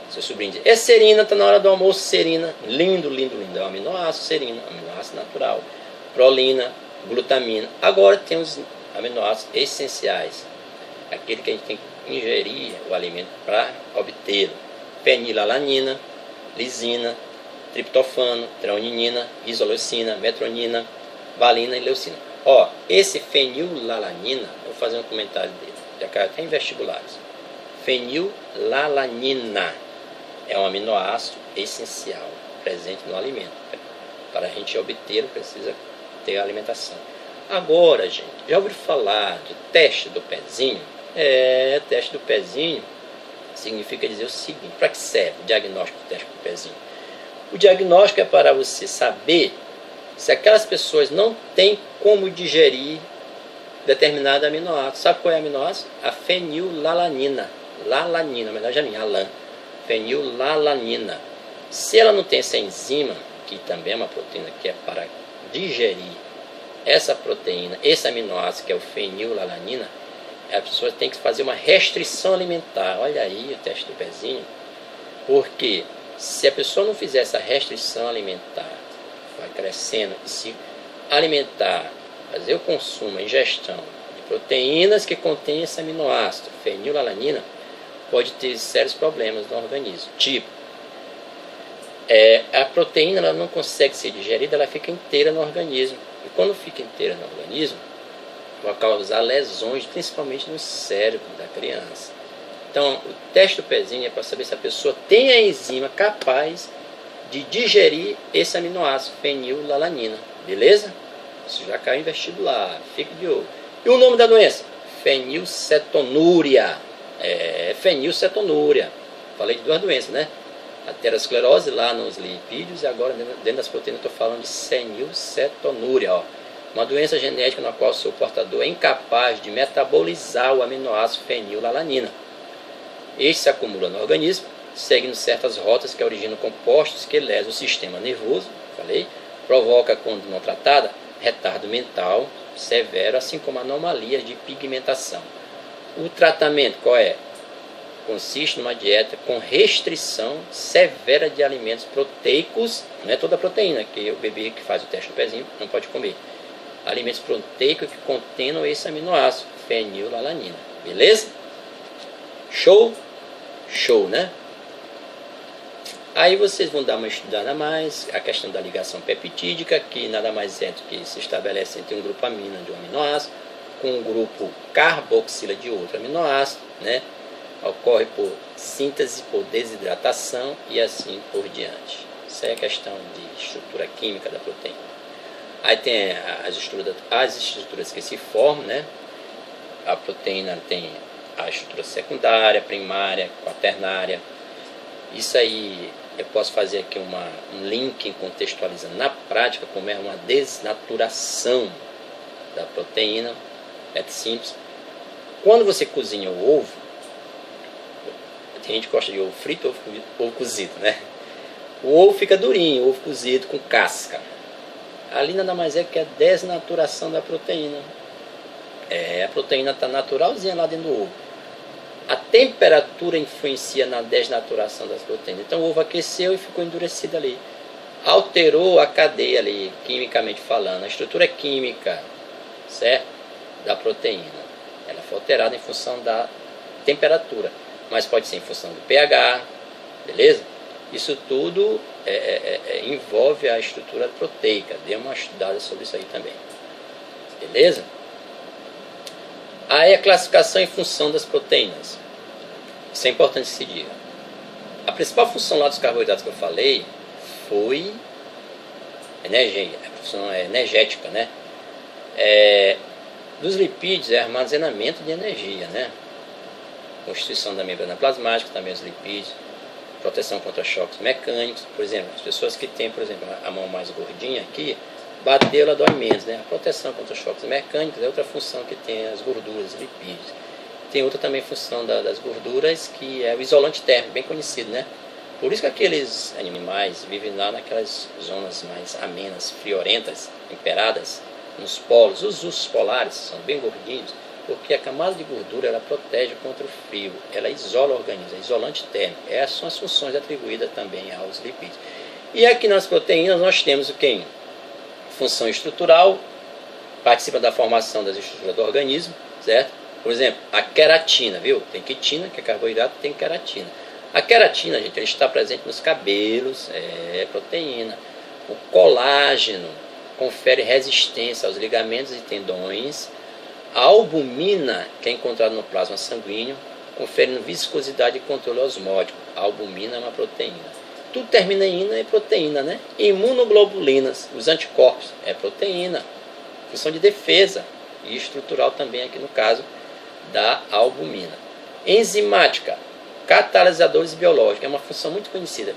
seu sobrinho, diz, é serina, está na hora do almoço, serina, lindo, lindo, lindo, é um aminoácido, serina, aminoácido natural, prolina, glutamina. Agora tem os aminoácidos essenciais, aquele que a gente tem que ingerir o alimento para obtê-lo: fenilalanina, lisina, triptofano, treonina, isoleucina, metronina, valina e leucina. Ó, esse fenilalanina, vou fazer um comentário dele, já caiu até em vestibulares. Fenilalanina é um aminoácido essencial presente no alimento. Para a gente obter, precisa ter a alimentação. Agora, gente, já ouviram falar de teste do pezinho? Teste do pezinho significa dizer o seguinte: para que serve o diagnóstico do teste do pezinho? O diagnóstico é para você saber se aquelas pessoas não têm como digerir determinado aminoácido. Sabe qual é o aminoácido? A fenilalanina. Lalanina, na verdade é a minha, alan. Fenilalanina. Se ela não tem essa enzima, que também é uma proteína que é para digerir essa proteína, esse aminoácido que é o fenilalanina, a pessoa tem que fazer uma restrição alimentar. Olha aí o teste do pezinho. Porque se a pessoa não fizer essa restrição alimentar, vai crescendo e se alimentar, fazer o consumo, a ingestão de proteínas que contêm esse aminoácido, fenilalanina, pode ter sérios problemas no organismo. Tipo, a proteína ela não consegue ser digerida, ela fica inteira no organismo. E quando fica inteira no organismo, vai causar lesões, principalmente no cérebro da criança. Então, o teste do pezinho é para saber se a pessoa tem a enzima capaz de digerir esse aminoácido, fenilalanina. Beleza? Isso já caiu em vestibular, fique de olho. E o nome da doença? Fenilcetonúria. Fenilcetonúria. Falei de duas doenças, né? Aterosclerose lá nos lipídios e agora dentro das proteínas estou falando de fenilcetonúria. Uma doença genética na qual o seu portador é incapaz de metabolizar o aminoácido fenilalanina. Este se acumula no organismo, seguindo certas rotas que originam compostos que lesam o sistema nervoso, provoca, quando não tratada, retardo mental severo, assim como anomalias de pigmentação. O tratamento qual é? Consiste numa dieta com restrição severa de alimentos proteicos, não é toda a proteína, que o bebê que faz o teste do pezinho não pode comer. Alimentos proteicos que contenham esse aminoácido, fenilalanina. Beleza? Show? Show, né? Aí vocês vão dar uma estudada a mais, a questão da ligação peptídica, que nada mais é do que se estabelece entre um grupo amina de um aminoácido com um grupo carboxila de outro aminoácido, né? Ocorre por síntese, por desidratação e assim por diante. Isso é a questão de estrutura química da proteína. Aí tem as estruturas que se formam, né? A proteína tem a estrutura secundária, primária, quaternária. Isso aí eu posso fazer aqui um link contextualizando na prática como é uma desnaturação da proteína. É simples. Quando você cozinha o ovo, tem gente que gosta de ovo frito ou ovo cozido, né? O ovo fica durinho, o ovo cozido com casca. Ali nada mais é que a desnaturação da proteína. A proteína está naturalzinha lá dentro do ovo. A temperatura influencia na desnaturação das proteínas. Então o ovo aqueceu e ficou endurecido ali. Alterou a cadeia ali, quimicamente falando, a estrutura química, certo? Da proteína. Ela foi alterada em função da temperatura, mas pode ser em função do pH, beleza? Isso tudo envolve a estrutura proteica. Dê uma estudada sobre isso aí também. Beleza? Aí a classificação em função das proteínas. Isso é importante que se diga. A principal função lá dos carboidratos que eu falei foi a função energética, né? Dos lipídios é armazenamento de energia, né? Constituição da membrana plasmática, também os lipídios, proteção contra choques mecânicos. Por exemplo, as pessoas que têm, por exemplo, a mão mais gordinha aqui, bateu, ela dói menos, né? A proteção contra choques mecânicos é outra função que tem as gorduras, lipídios. Tem outra também função das gorduras, que é o isolante térmico, bem conhecido, né? Por isso que aqueles animais vivem lá naquelas zonas mais amenas, friorentas, temperadas, nos polos. Os ursos polares são bem gordinhos, porque a camada de gordura ela protege contra o frio, ela isola o organismo, é isolante térmico. Essas são as funções atribuídas também aos lipídios. E aqui nas proteínas nós temos o que? Função estrutural, participa da formação das estruturas do organismo, certo? Por exemplo, a queratina, viu? Tem quitina, que é carboidrato, tem queratina. A queratina, gente, ela está presente nos cabelos, é proteína. O colágeno confere resistência aos ligamentos e tendões. A albumina, que é encontrada no plasma sanguíneo, confere viscosidade e controle osmótico. A albumina é uma proteína. Tudo termina em ina, é proteína, né? Imunoglobulinas, os anticorpos, é proteína. Função de defesa e estrutural também aqui no caso da albumina. Enzimática, catalisadores biológicos, é uma função muito conhecida,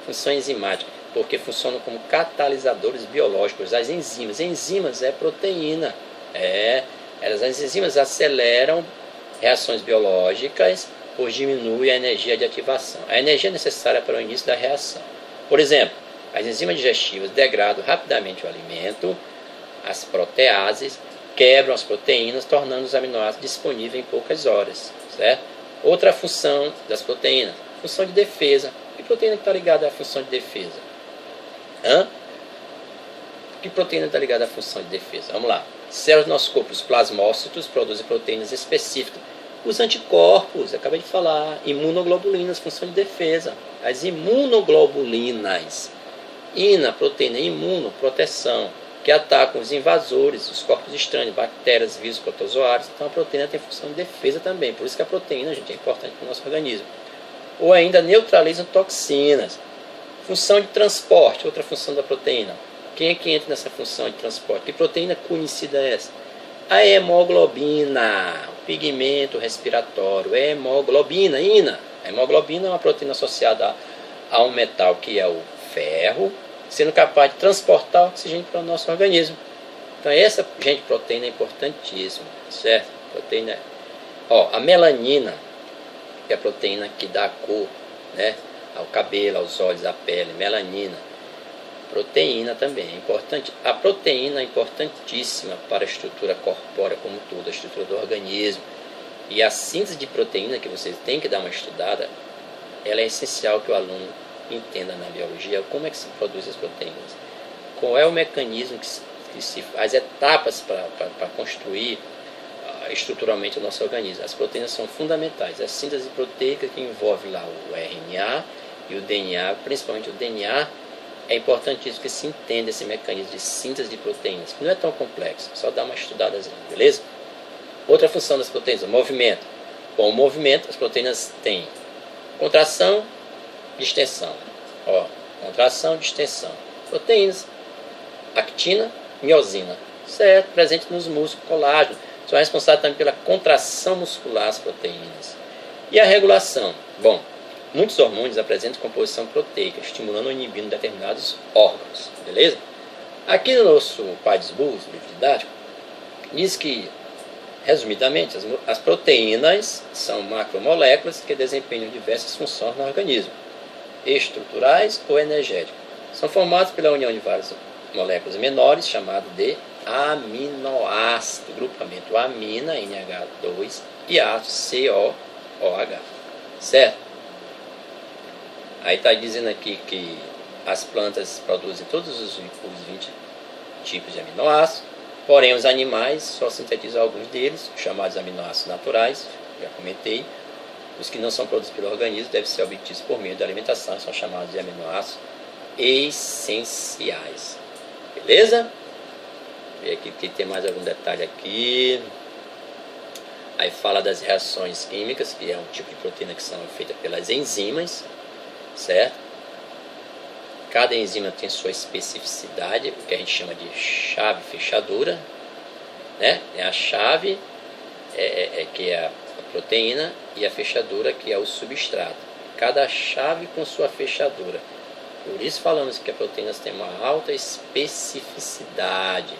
função enzimática, porque funcionam como catalisadores biológicos. As enzimas, enzimas é proteína, as enzimas aceleram reações biológicas, pois diminui a energia de ativação, a energia necessária para o início da reação. Por exemplo, as enzimas digestivas degradam rapidamente o alimento, as proteases quebram as proteínas, tornando os aminoácidos disponíveis em poucas horas, certo? Outra função das proteínas, função de defesa. Que proteína está ligada à função de defesa? Que proteína está ligada à função de defesa? Vamos lá. Células do nosso corpo, os plasmócitos, produzem proteínas específicas. Os anticorpos, acabei de falar, imunoglobulinas, função de defesa. As imunoglobulinas, ina, proteína imuno, proteção, que atacam os invasores, os corpos estranhos, bactérias, vírus, protozoários. Então a proteína tem função de defesa também. Por isso que a proteína, gente, é importante para o nosso organismo. Ou ainda neutralizam toxinas. Função de transporte, outra função da proteína. Quem é que entra nessa função de transporte? Que proteína conhecida é essa? A hemoglobina, o pigmento respiratório, hemoglobina, ina. A hemoglobina é uma proteína associada a um metal que é o ferro, sendo capaz de transportar oxigênio para o nosso organismo. Então essa, gente, proteína é importantíssima, certo? Proteína, a melanina, que é a proteína que dá a cor, né, ao cabelo, aos olhos, à pele, melanina. Proteína também é importante. A proteína é importantíssima para a estrutura corpórea como um todo, a estrutura do organismo. E a síntese de proteína, que vocês têm que dar uma estudada, ela é essencial que o aluno entenda na biologia como é que se produz as proteínas. Qual é o mecanismo que se faz, as etapas para construir estruturalmente o nosso organismo. As proteínas são fundamentais. A síntese proteica que envolve lá o RNA e o DNA, principalmente o DNA, é importantíssimo que se entenda esse mecanismo de síntese de proteínas, que não é tão complexo, só dá uma estudadazinha, beleza? Outra função das proteínas, o movimento. Com o movimento, as proteínas têm contração, distensão. Contração, distensão. Proteínas, actina, miosina, certo? Presente nos músculos, colágeno. São responsáveis também pela contração muscular, as proteínas. E a regulação? Bom, muitos hormônios apresentam composição proteica, estimulando ou inibindo determinados órgãos, beleza? Aqui no nosso PADS Bulls, livro didático, diz que, resumidamente, as proteínas são macromoléculas que desempenham diversas funções no organismo, estruturais ou energéticas. São formadas pela união de várias moléculas menores, chamado de aminoácido, grupamento amina, NH2, e ácido COOH, certo? Aí está dizendo aqui que as plantas produzem todos os 20 tipos de aminoácidos, porém os animais só sintetizam alguns deles, chamados aminoácidos naturais, já comentei. Os que não são produzidos pelo organismo devem ser obtidos por meio da alimentação, são chamados de aminoácidos essenciais. Beleza? Ver aqui que tem mais algum detalhe aqui. Aí fala das reações químicas, que é um tipo de proteína que são feitas pelas enzimas, certo? Cada enzima tem sua especificidade, o que a gente chama de chave fechadura, né? É a chave, que é a proteína, e a fechadura, que é o substrato. Cada chave com sua fechadura. Por isso falamos que as proteínas têm uma alta especificidade,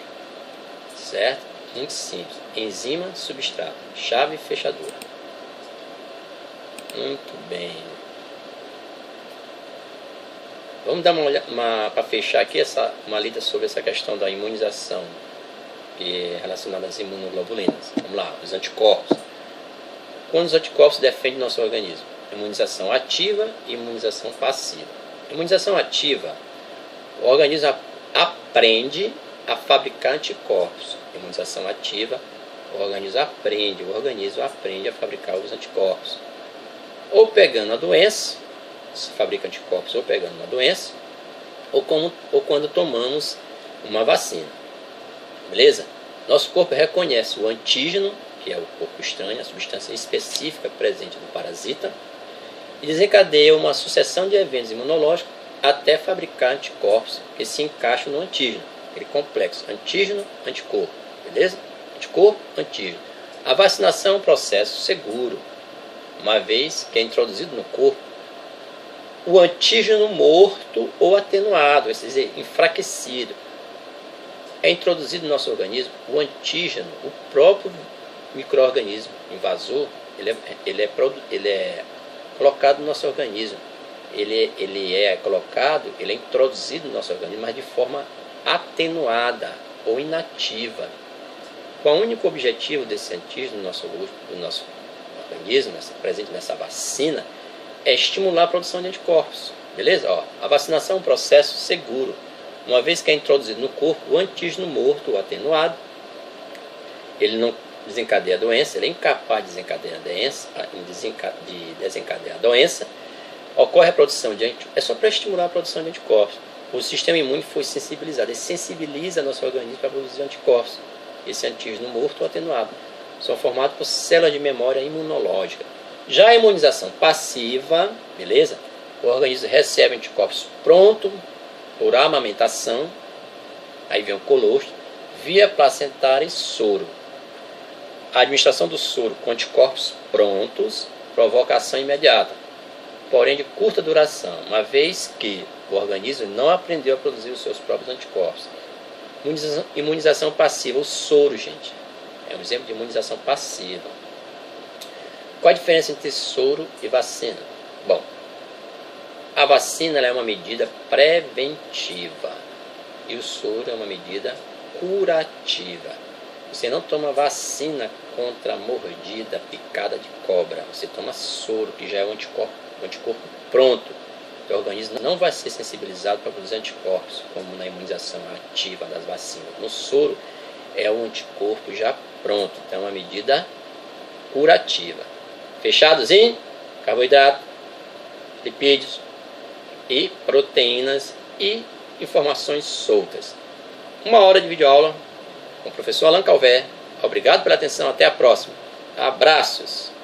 certo? Muito simples. Enzima, substrato, chave, fechadura. Muito bem. Vamos dar uma olhada para fechar aqui uma lida sobre essa questão da imunização, que é relacionada às imunoglobulinas. Vamos lá, os anticorpos. Quando os anticorpos defendem nosso organismo? Imunização ativa e imunização passiva. Imunização ativa, o organismo aprende a fabricar anticorpos. Imunização ativa, o organismo aprende a fabricar os anticorpos. Ou pegando a doença, se fabrica anticorpos ou pegando uma doença, ou quando tomamos uma vacina. Beleza? Nosso corpo reconhece o antígeno, que é o corpo estranho, a substância específica presente no parasita, e desencadeia uma sucessão de eventos imunológicos até fabricar anticorpos que se encaixam no antígeno, aquele complexo antígeno-anticorpo, beleza? Anticorpo, antígeno. A vacinação é um processo seguro, uma vez que é introduzido no corpo o antígeno morto ou atenuado, quer dizer, enfraquecido. É introduzido no nosso organismo o antígeno, o próprio micro-organismo invasor, ele é colocado no nosso organismo. Ele é introduzido no nosso organismo, mas de forma atenuada ou inativa. Qual o único objetivo desse antígeno do nosso organismo, presente nessa vacina, é estimular a produção de anticorpos. Beleza? A vacinação é um processo seguro. Uma vez que é introduzido no corpo o antígeno morto ou atenuado, ele não desencadeia a doença, ele é incapaz de desencadear a doença, ocorre a produção de anticorpos, é só para estimular a produção de anticorpos. O sistema imune foi sensibilizado, ele sensibiliza nosso organismo para produzir anticorpos. Esse antígeno morto ou atenuado são formados por células de memória imunológica. Já a imunização passiva, beleza? O organismo recebe anticorpos pronto por amamentação, aí vem o colostro, via placentária e soro. A administração do soro com anticorpos prontos provoca ação imediata, porém de curta duração, uma vez que o organismo não aprendeu a produzir os seus próprios anticorpos. Imunização passiva, o soro, gente, é um exemplo de imunização passiva. Qual a diferença entre soro e vacina? Bom, a vacina é uma medida preventiva e o soro é uma medida curativa. Você não toma vacina contra a mordida, picada de cobra. Você toma soro, que já é um anticorpo pronto. O organismo não vai ser sensibilizado para produzir anticorpos, como na imunização ativa das vacinas. No soro é um anticorpo já pronto, então é uma medida curativa. Fechados em carboidrato, lipídios e proteínas e informações soltas. 1 hora de videoaula com o professor Alan Calvé. Obrigado pela atenção, até a próxima. Abraços!